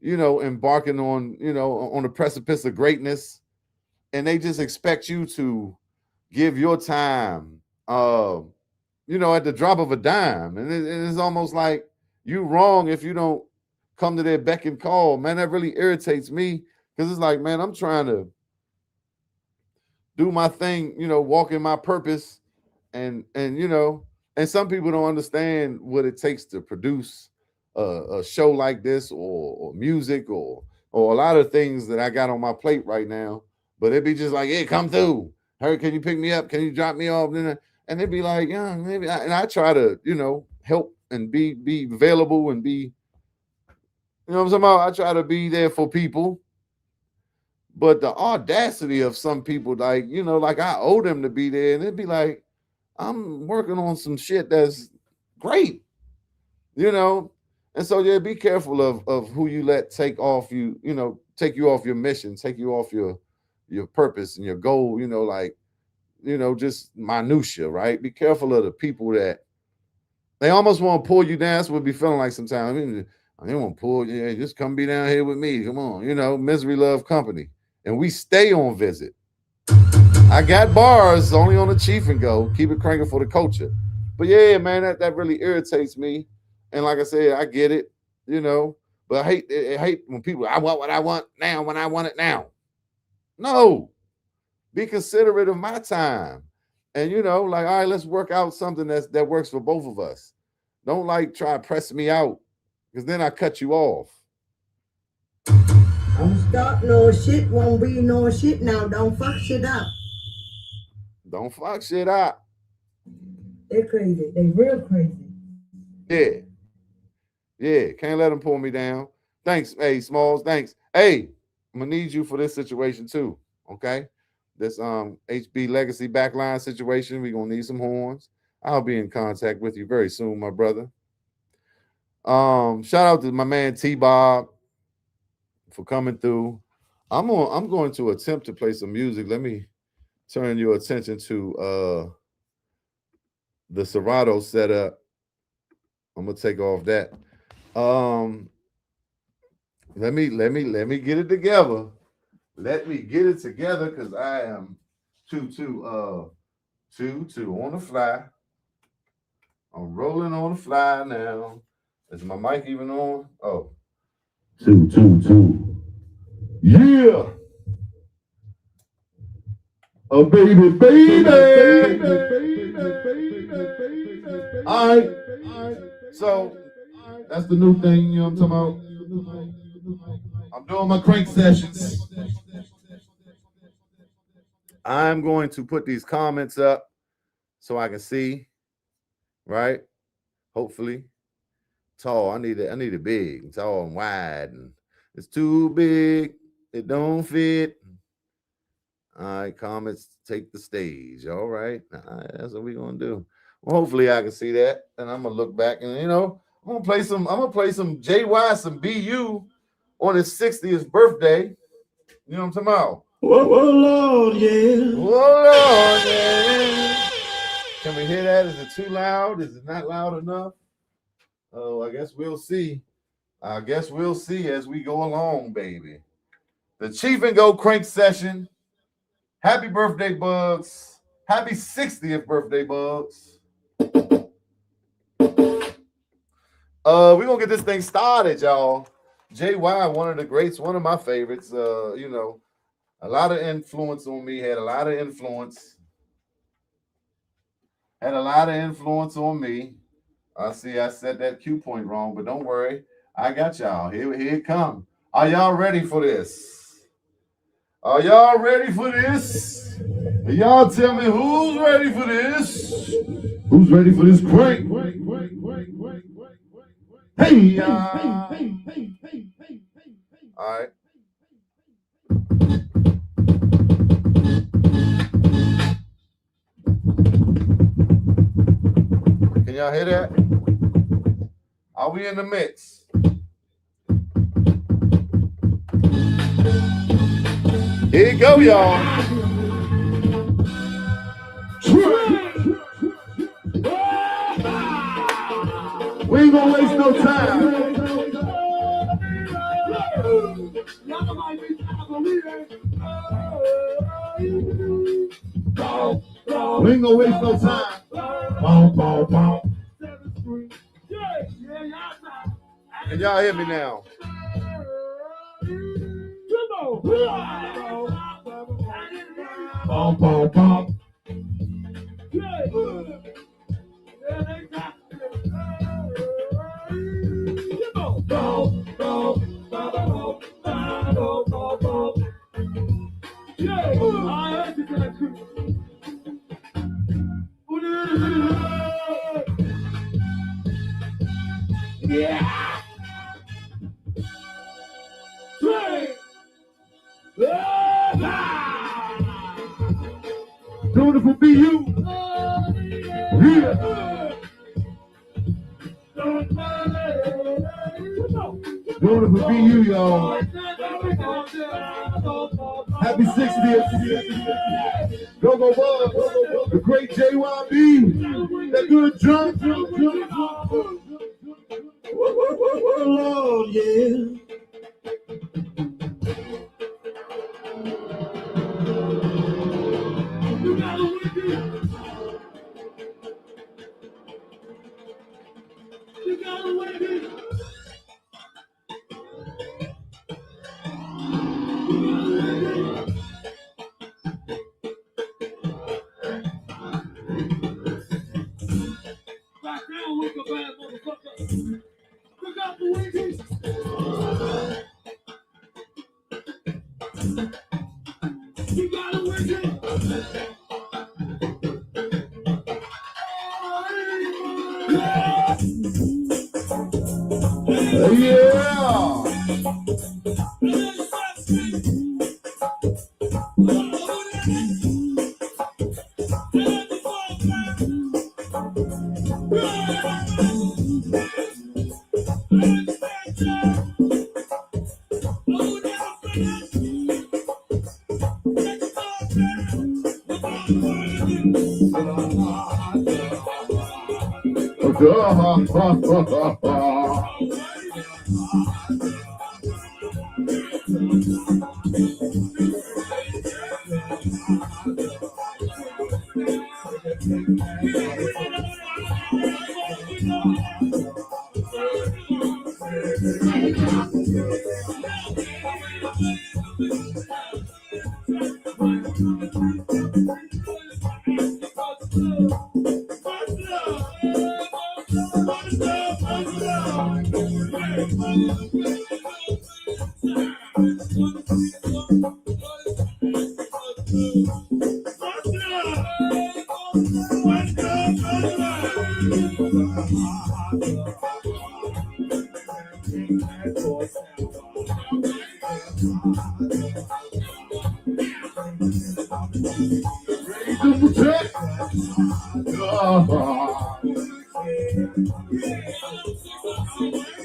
embarking on, on the precipice of greatness, and they just expect you to give your time, at the drop of a dime, and it's almost like you wrong if you don't come to their beck and call. Man, that really irritates me because it's like, man, I'm trying to do my thing, walk in my purpose, and some people don't understand what it takes to produce a show like this or music or a lot of things that I got on my plate right now. But it'd be just like, hey, come through. Hey, can you pick me up? Can you drop me off? And they'd be like, yeah, maybe. And I try to, help and be available and be, what I'm talking about? I try to be there for people. But the audacity of some people, like, like I owe them to be there. And it'd be like, I'm working on some shit that's great, And so, yeah, be careful of who you let take you off your mission, take you off your purpose and your goal, just minutia, right? Be careful of the people that they almost want to pull you down. That's what we be feeling like sometimes. I mean, they want to pull you, just come be down here with me. Come on, misery love company. And we stay on visit. I got bars only on the Chief and Go. Keep it cranking for the culture. But yeah, man, that really irritates me. And like I said, I get it, but I hate when people, I want what I want now when I want it now. No, be considerate of my time. And, all right, let's work out something that works for both of us. Don't try to press me out because then I cut you off. I'm start no shit, won't be no shit now. Don't fuck shit up. Don't fuck shit up. They're crazy. They real crazy. Yeah. Yeah, can't let them pull me down. Thanks, hey, Smalls, thanks. Hey, I'm going to need you for this situation too, okay? This HB Legacy backline situation, we're going to need some horns. I'll be in contact with you very soon, my brother. Shout out to my man T-Bob for coming through. I'm going to attempt to play some music. Let me turn your attention to the Serato setup. I'm going to take off that. Let me get it together. Let me get it together because I am two on the fly. I'm rolling on the fly now. Is my mic even on? Oh. 2. Yeah. Oh, baby, baby. All right. So that's the new thing, you know what I'm talking about? I'm doing my crank sessions. I'm going to put these comments up so I can see, right? Hopefully. Tall. I need it big, tall and wide. And it's too big. It don't fit. All right, comments take the stage. All right. That's what we're gonna do. Well, hopefully I can see that. And I'm gonna look back and I'm gonna play some JY, some BU on his 60th birthday. You know what I'm talking about? Whoa, Lord, yeah. Whoa, Lord, yeah. Can we hear that? Is it too loud? Is it not loud enough? Oh, I guess we'll see. I guess we'll see as we go along, baby. The Chief and Go Crank Session. Happy birthday, Bugs. Happy 60th birthday, Bugs. We're gonna get this thing started, y'all. JY, one of the greats, one of my favorites. A lot of influence on me, had a lot of influence on me. I see I said that cue point wrong, but don't worry. I got y'all. Here it come. Are y'all ready for this? Are y'all ready for this? Y'all tell me who's ready for this? Who's ready for this crank? Hey, all right. Can y'all hear that? Are we in the mix? Here you go, y'all. We ain't gonna waste no time. We ain't gonna waste no time. Can y'all hear me now? Yeah. Beautiful be you. Yeah. Beautiful be you, y'all. Happy 60th. Go, go, Bob. The great JYB. That good drunk. Oh, Lord, yeah. You gotta win it. You gotta win it. Back down with the bad motherfucker. You got the win it. You gotta win it. Yeah.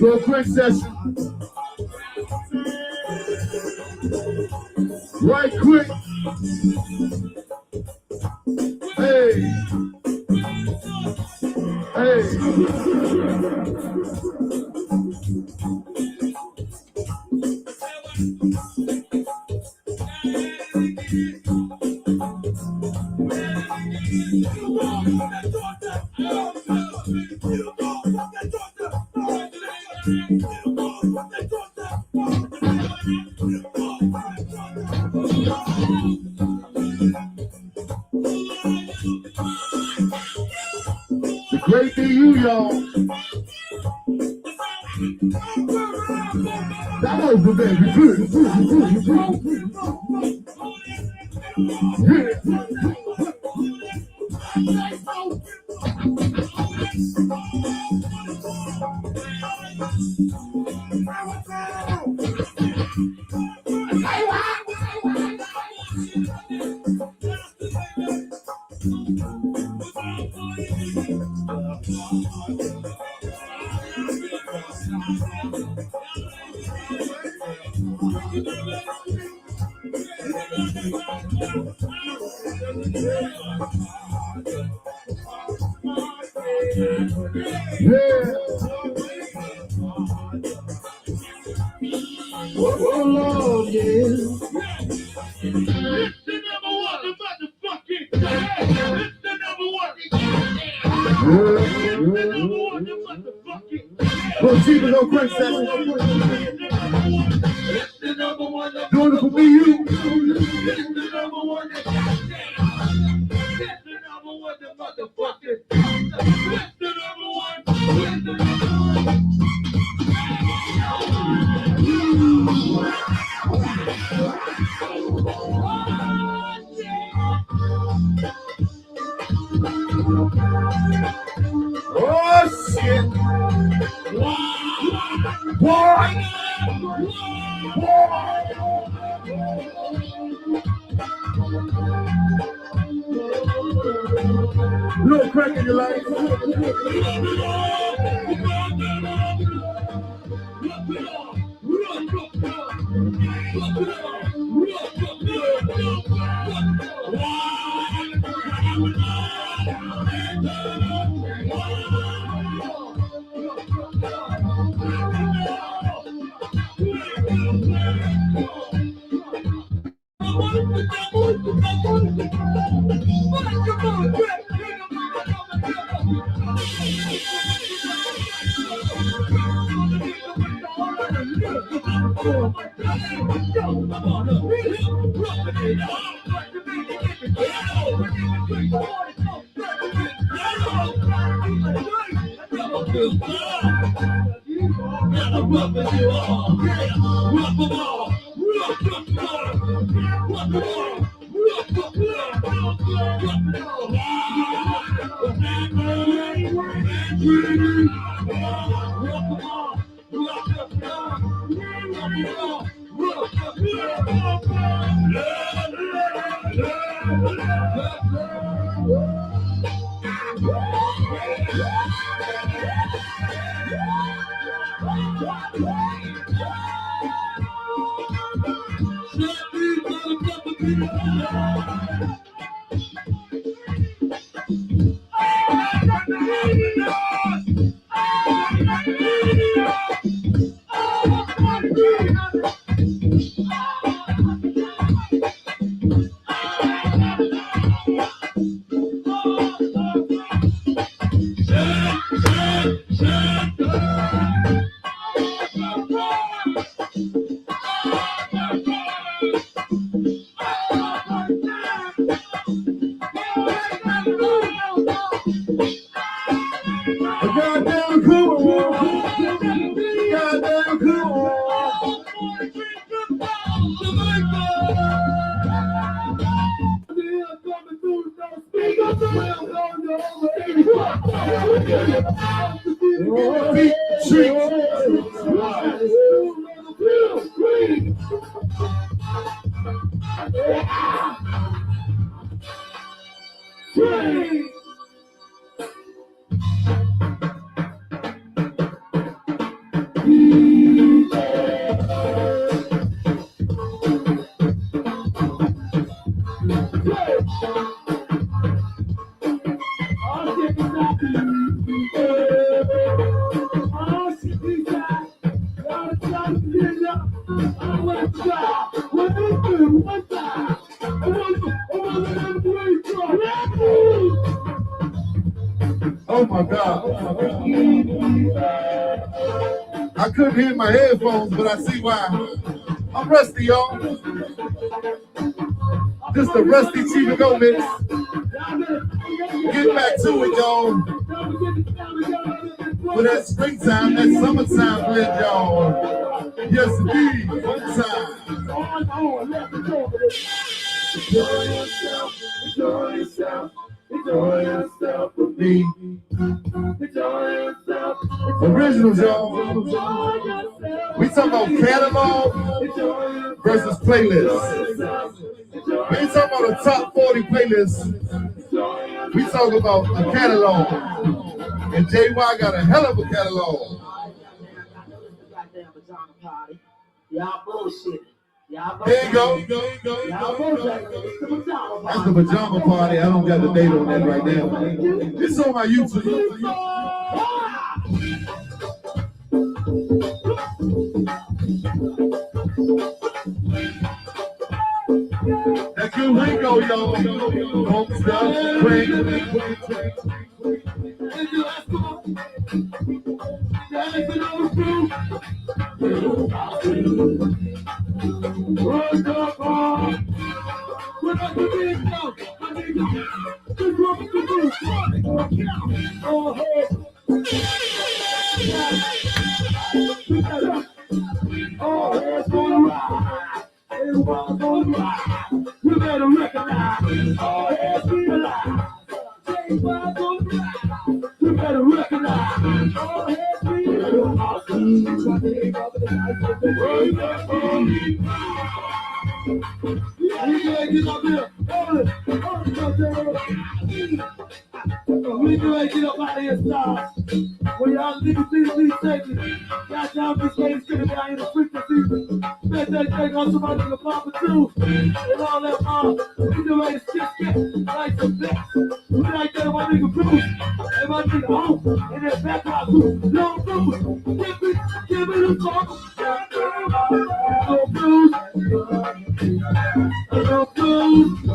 Little quick session. Right quick. Hey. The great DU, y'all. That was the baby. Oh, Lord, yeah. It's the number one, the motherfucking. It's the number one. It's the number one, the motherfucking. Proceed with no quick session. It's the number one. Doing it for me, you. It's the number one. It's the number one, the motherfucking. It's the number one. It's the number one. Oh shit! What? No crack in your life. Oh my God. I couldn't hear my headphones, but I see why. I'm rusty, y'all. This the Rusty Chief Go mix. Get back to it, y'all. With that springtime, that summertime blend, y'all. Yes, indeed. One time. Enjoy yourself, enjoy yourself, enjoy yourself with me. Enjoy yourself. Originals, y'all. We talk about catalog versus playlist. We ain't talking about a top 40 playlist. We talk about a catalog. And JY got a hell of a catalog. Y'all bullshit. There you go. That's the pajama party. I don't got the date on that right now. It's on my YouTube. That good lingo, y'all. Home stuff, Everyone's gonna ride. You better recognize. All hands realize. Everyone's gonna ride. You better recognize. All hands realize. We gotta get up here. We gotta get up out of here, stars. When y'all niggas see me taking, got y'all this way sitting down in the frequency. Bet that thing on somebody in the Papa too. And all that we do ready to stick like some bitch. We like that my nigga Bruce. And my nigga Hope. And that background too. No Bruce. Give me the song. No Bruce. No Bruce.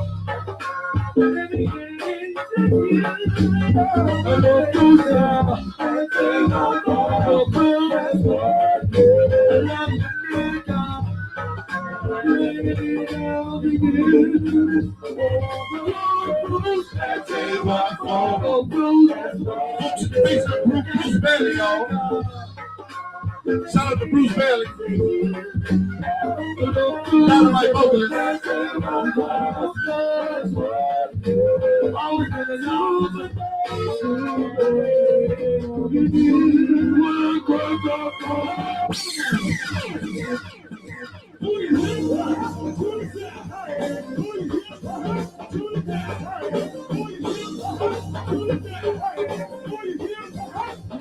Bruce Bailey, y'all. Shout out to Bruce Bailey. Dynamite vocalist.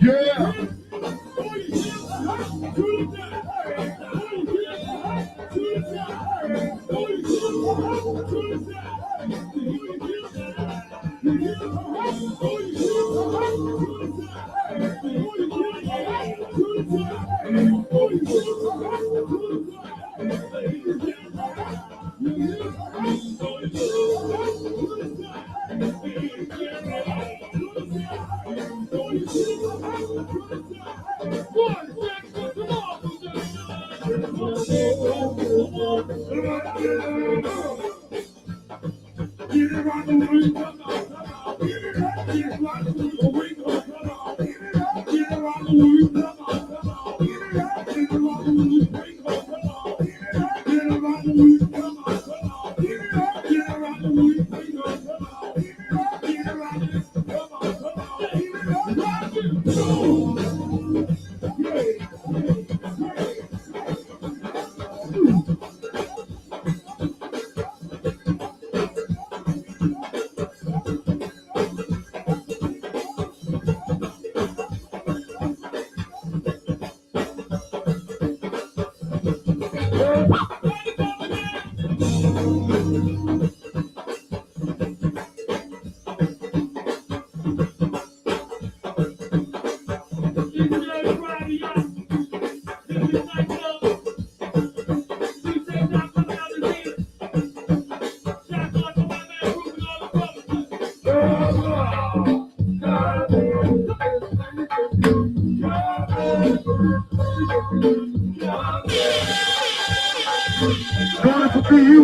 Yeah.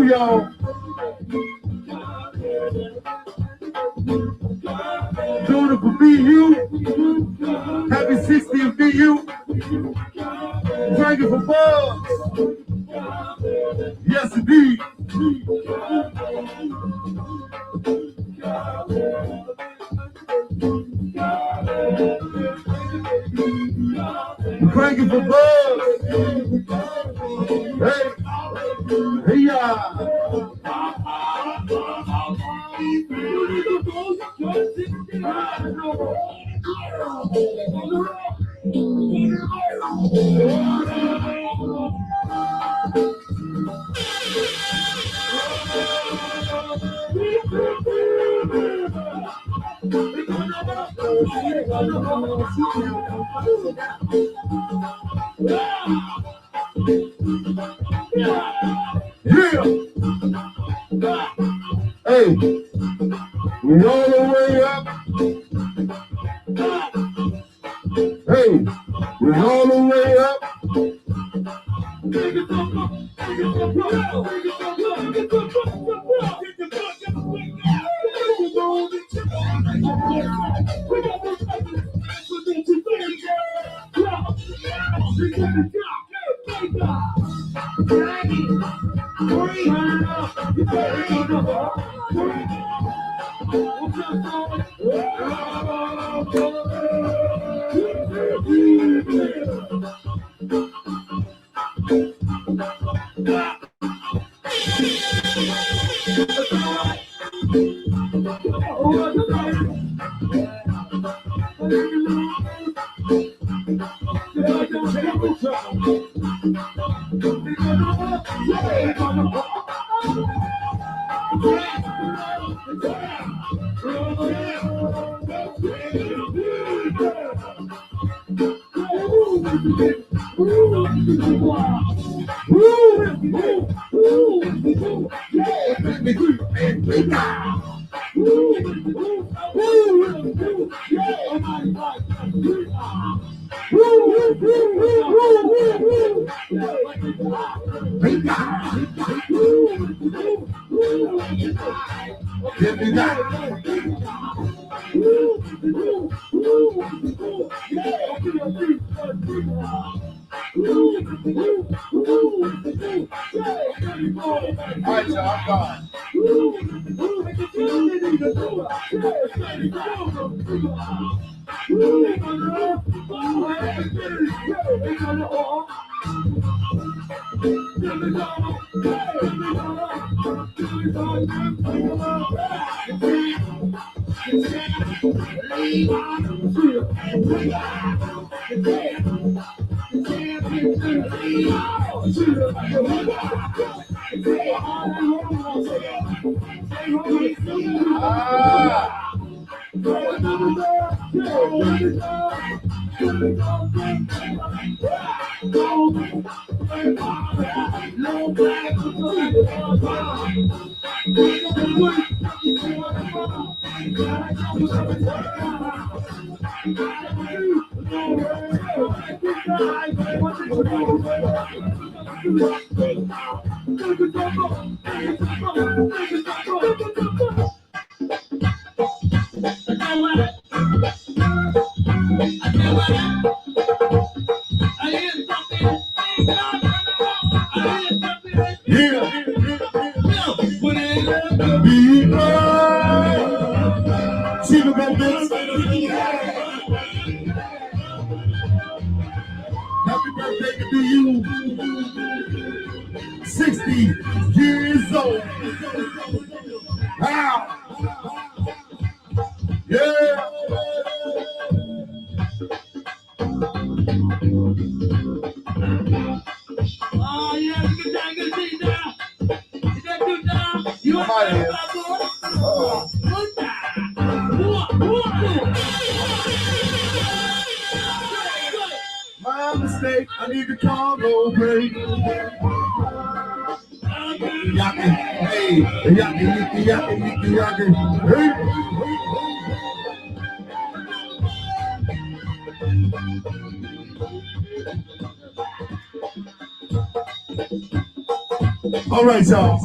y'all. Doing it for BU. Happy 60th BU. Drinking for Bugs. Yes, indeed. Cranking for Bugs. Hey, hey, yeah. Yeah. Hey, we all the way up. Hey, we all the way up. Happy birthday to you. 60 years old. Wow. Yeah. Oh, yeah, good time, good thing now. Is that good time? You want to oh. Good time. My mistake, I need the Convo break. Yaki, hey, yaki, hey. All right, y'all.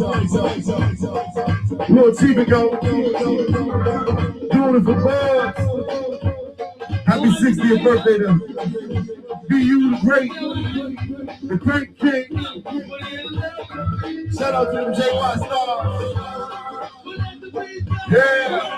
Little Chico, doing it for Buzz. Happy 60th birthday to B.U. the Great, the Great King. Shout out to them JY stars. Yeah.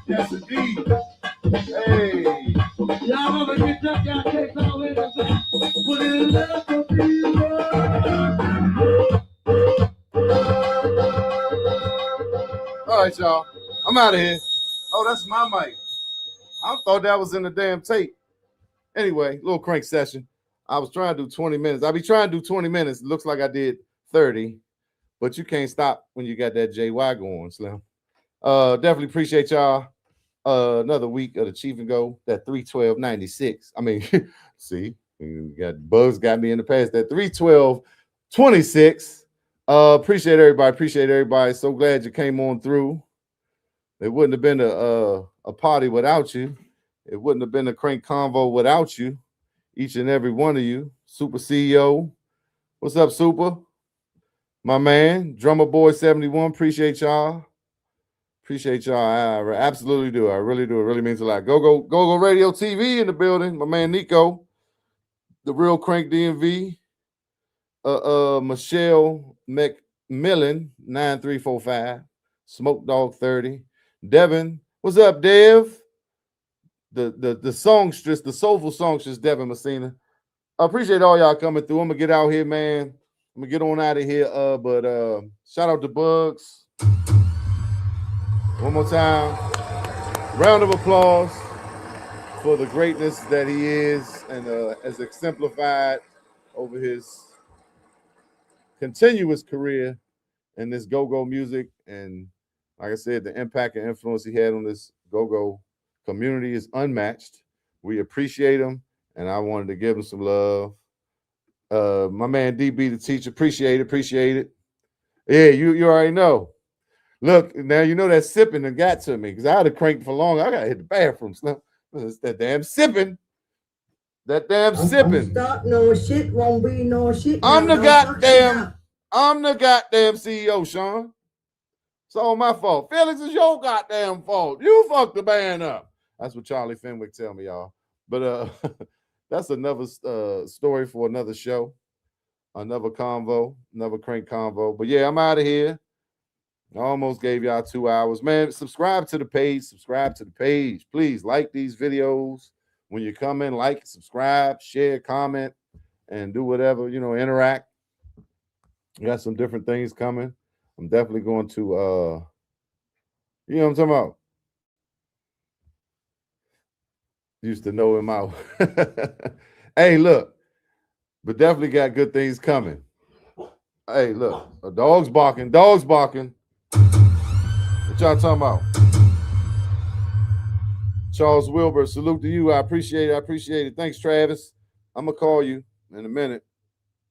Yes, indeed. Hey. Y'all wanna get up, y'all take all in and say, put it in love for people. All right, y'all. I'm out of here. Oh, that's my mic. I thought that was in the damn tape. Anyway, little crank session. I was trying to do 20 minutes. I be trying to do 20 minutes. Looks like I did 30, but you can't stop when you got that JY going, Slim. Definitely appreciate y'all. Another week of the Chief and Go, that 312.96. I mean, see, you got Bugs got me in the past, that 312.26. Appreciate everybody. So glad you came on through. It wouldn't have been a party without you. It wouldn't have been a Crank Convo without you. Each and every one of you. Super CEO. What's up, Super? My man, Drummer Boy 71. Appreciate y'all. Appreciate y'all. I absolutely do. I really do. It really means a lot. Go Radio TV in the building. My man Nico, the real Crank DMV. Michelle McMillan 9345. Smoke Dog 30. Devin, what's up, Dev? The songstress, the soulful songstress, Devin Messina. I appreciate all y'all coming through. I'm gonna get out here, man. I'm gonna get on out of here. But shout out to Bugs. One more time. Round of applause for the greatness that he is and as exemplified over his continuous career in this go-go music. And like I said, the impact and influence he had on this go-go community is unmatched. We appreciate him, and I wanted to give him some love. My man DB the teacher, appreciate it. Yeah, you already know. Look, now you know that sipping done got to me because I had to crank for long. I gotta hit the bathroom. It's that damn sipping. Stop no shit, won't be no shit. I'm the goddamn CEO, Sean. It's all my fault. Felix, it's your goddamn fault. You fucked the band up. That's what Charlie Fenwick tell me, y'all. But that's another story for another show, another convo, another Crank Convo. But yeah, I'm out of here. I almost gave y'all 2 hours. Man, subscribe to the page. Please like these videos. When you come in, like, subscribe, share, comment, and do whatever, interact. We got some different things coming. I'm definitely going to, you know what I'm talking about? Used to know him out. Hey, look, but definitely got good things coming. Hey, look, a dog's barking. What y'all talking about? Charles Wilbur, salute to you. I appreciate it. Thanks, Travis. I'm going to call you in a minute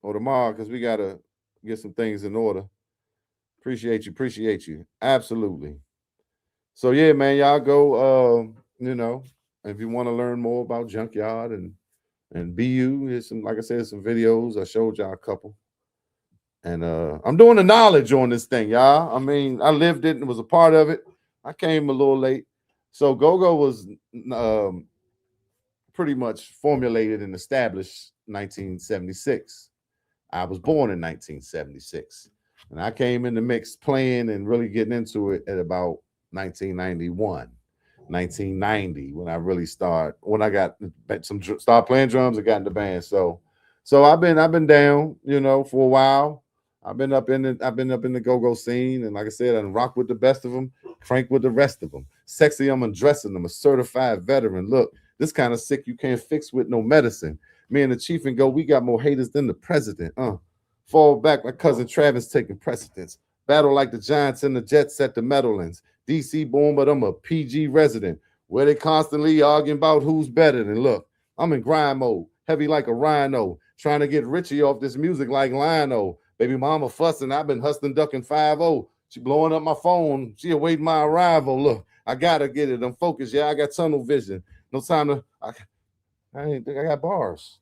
or tomorrow because we got to get some things in order. Appreciate you. Absolutely. So, yeah, man, y'all go, if you want to learn more about Junkyard and BU, here's some, like I said, some videos. I showed y'all a couple. And I'm doing the knowledge on this thing, y'all. I mean, I lived it and was a part of it. I came a little late. So go-go was pretty much formulated and established 1976. I was born in 1976. And I came in the mix playing and really getting into it at about 1991, 1990, when I really started playing drums and got in the band. So I've been down, you know, for a while. I've been up in the go-go scene, and like I said, I rock with the best of them, crank with the rest of them. Sexy, I'm undressing them, a certified veteran. Look, this kind of sick you can't fix with no medicine. Me and the chief and go, we got more haters than the president. Fall back like cousin Travis taking precedence. Battle like the Giants and the Jets at the Meadowlands. DC born, but I'm a PG resident, where they constantly arguing about who's better. Than look, I'm in grind mode, heavy like a rhino, trying to get Richie off this music like Lionel. Baby mama fussing, I've been hustling, ducking 5-0. She blowing up my phone, she awaiting my arrival. Look, I gotta get it, I'm focused, yeah, I got tunnel vision. No time to, I got bars.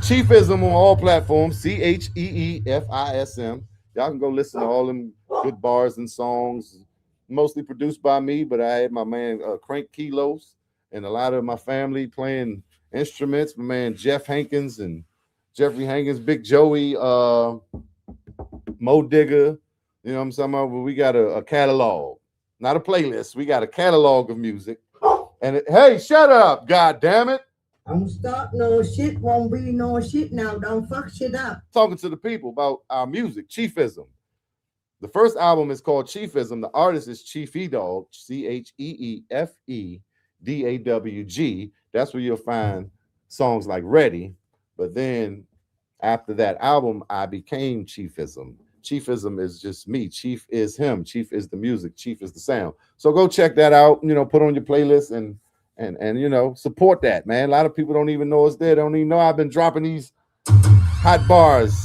Chiefism on all platforms, CHEEFISM. Y'all can go listen to all them good bars and songs, mostly produced by me, but I had my man Crank Kilos and a lot of my family playing instruments. My man Jeff Hankins and Jeffrey Hankins, Big Joey, Mo Digger, you know what I'm talking about? We got a catalog, not a playlist. We got a catalog of music. And hey, shut up, God damn it. Don't start no shit, won't be no shit now. Don't fuck shit up. Talking to the people about our music, Chiefism. The first album is called Chiefism. The artist is Chief E-Dawg, CHEEFEDAWG. That's where you'll find songs like Ready. But then after that album, I became Chiefism. Chiefism is just me. Chief is him. Chief is the music. Chief is the sound. So go check that out. You know, put on your playlist and you know, support that, man. A lot of people don't even know it's there. They don't even know I've been dropping these hot bars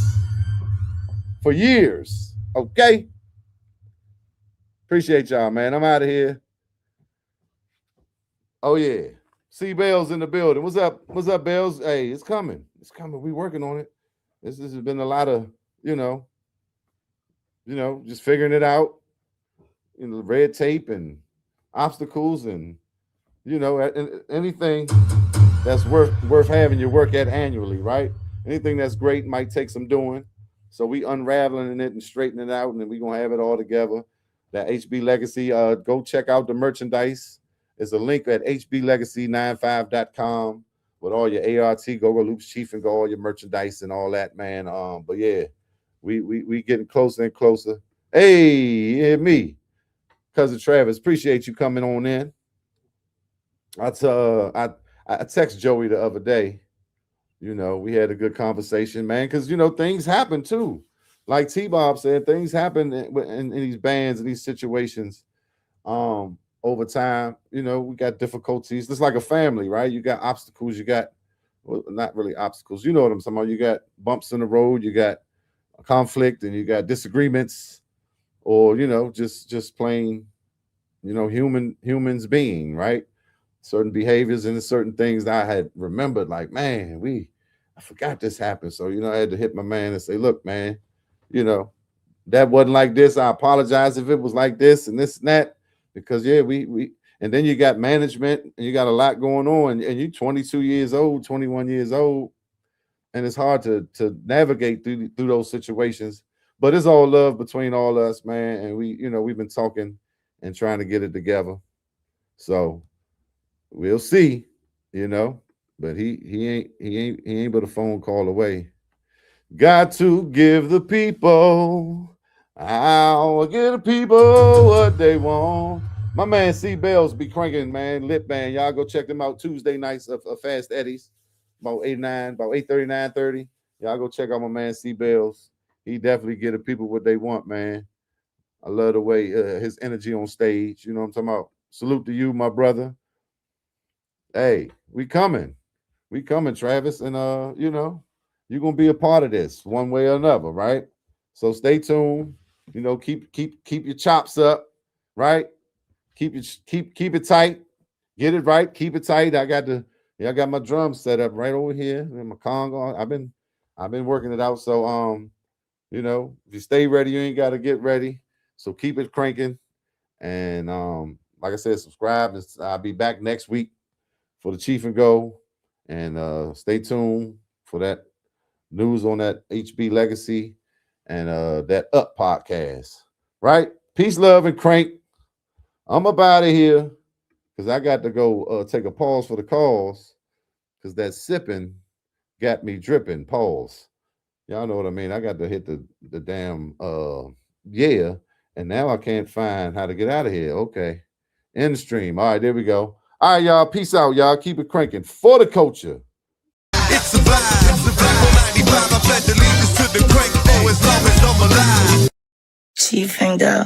for years. Okay. Appreciate y'all, man. I'm out of here. Oh yeah. C Bell's in the building. What's up? What's up, Bells? Hey, it's coming. It's coming. We working on it. This has been a lot of, you know, just figuring it out. You know, red tape and obstacles and, you know, anything that's worth having your work at annually, right? Anything that's great might take some doing. So we unraveling it and straightening it out, and then we're gonna have it all together. That HB Legacy, go check out the merchandise. There's a link at hblegacy95.com with all your ART, Go-Go Loops, Chief and Go, all your merchandise and all that, man. But yeah, we getting closer and closer. Hey, yeah, me, cousin Travis, appreciate you coming on in. I text Joey the other day. You know, we had a good conversation, man, because, you know, things happen too. Like T-Bob said, things happen in these bands and these situations over time. You know, we got difficulties. It's like a family, right? You got obstacles. You got, well, not really obstacles. You know what I'm talking about. You got bumps in the road. You got conflict and you got disagreements, or, you know, just plain, you know, humans being, right? Certain behaviors and certain things that I had remembered, like, man, I forgot this happened. So, you know, I had to hit my man and say, look, man, you know, that wasn't like this. I apologize if it was like this and this and that, because yeah, we and then you got management and you got a lot going on, and you're 22 years old, 21 years old, and it's hard to navigate through those situations. But it's all love between all us, man, and we've been talking and trying to get it together. So we'll see, you know, but he ain't but a phone call away. Got to give the people, I'll give the people what they want. My man C Bells be cranking, man. Lit Band. Y'all go check them out Tuesday nights of Fast Eddie's, about 8:30, 9:30. Y'all go check out my man C Bells. He definitely get the people what they want, man. I love the way his energy on stage. You know what I'm talking about? Salute to you, my brother. Hey, we coming, Travis, and you know, you're gonna be a part of this one way or another, right? So stay tuned. You know, keep your chops up, right? Keep it tight. Get it right, keep it tight. I got my drums set up right over here and my Congo. I've been working it out. So you know, if you stay ready, you ain't gotta get ready. So keep it cranking. And like I said, subscribe. I'll be back next week for the Chief and Go. And stay tuned for that news on that HB Legacy and that Up podcast. Right? Peace, love, and crank. I'm up out of here because I got to go take a pause for the calls because that sipping got me dripping. Pause. Y'all know what I mean. I got to hit the damn yeah, and now I can't find how to get out of here. Okay. End stream. All right, there we go. All right, y'all. Peace out, y'all. Keep it cranking for the culture. It's a vibe. It's a vibe. 95, I pledge allegiance to the crank. Oh, as long as I'm alive. Chief and Go.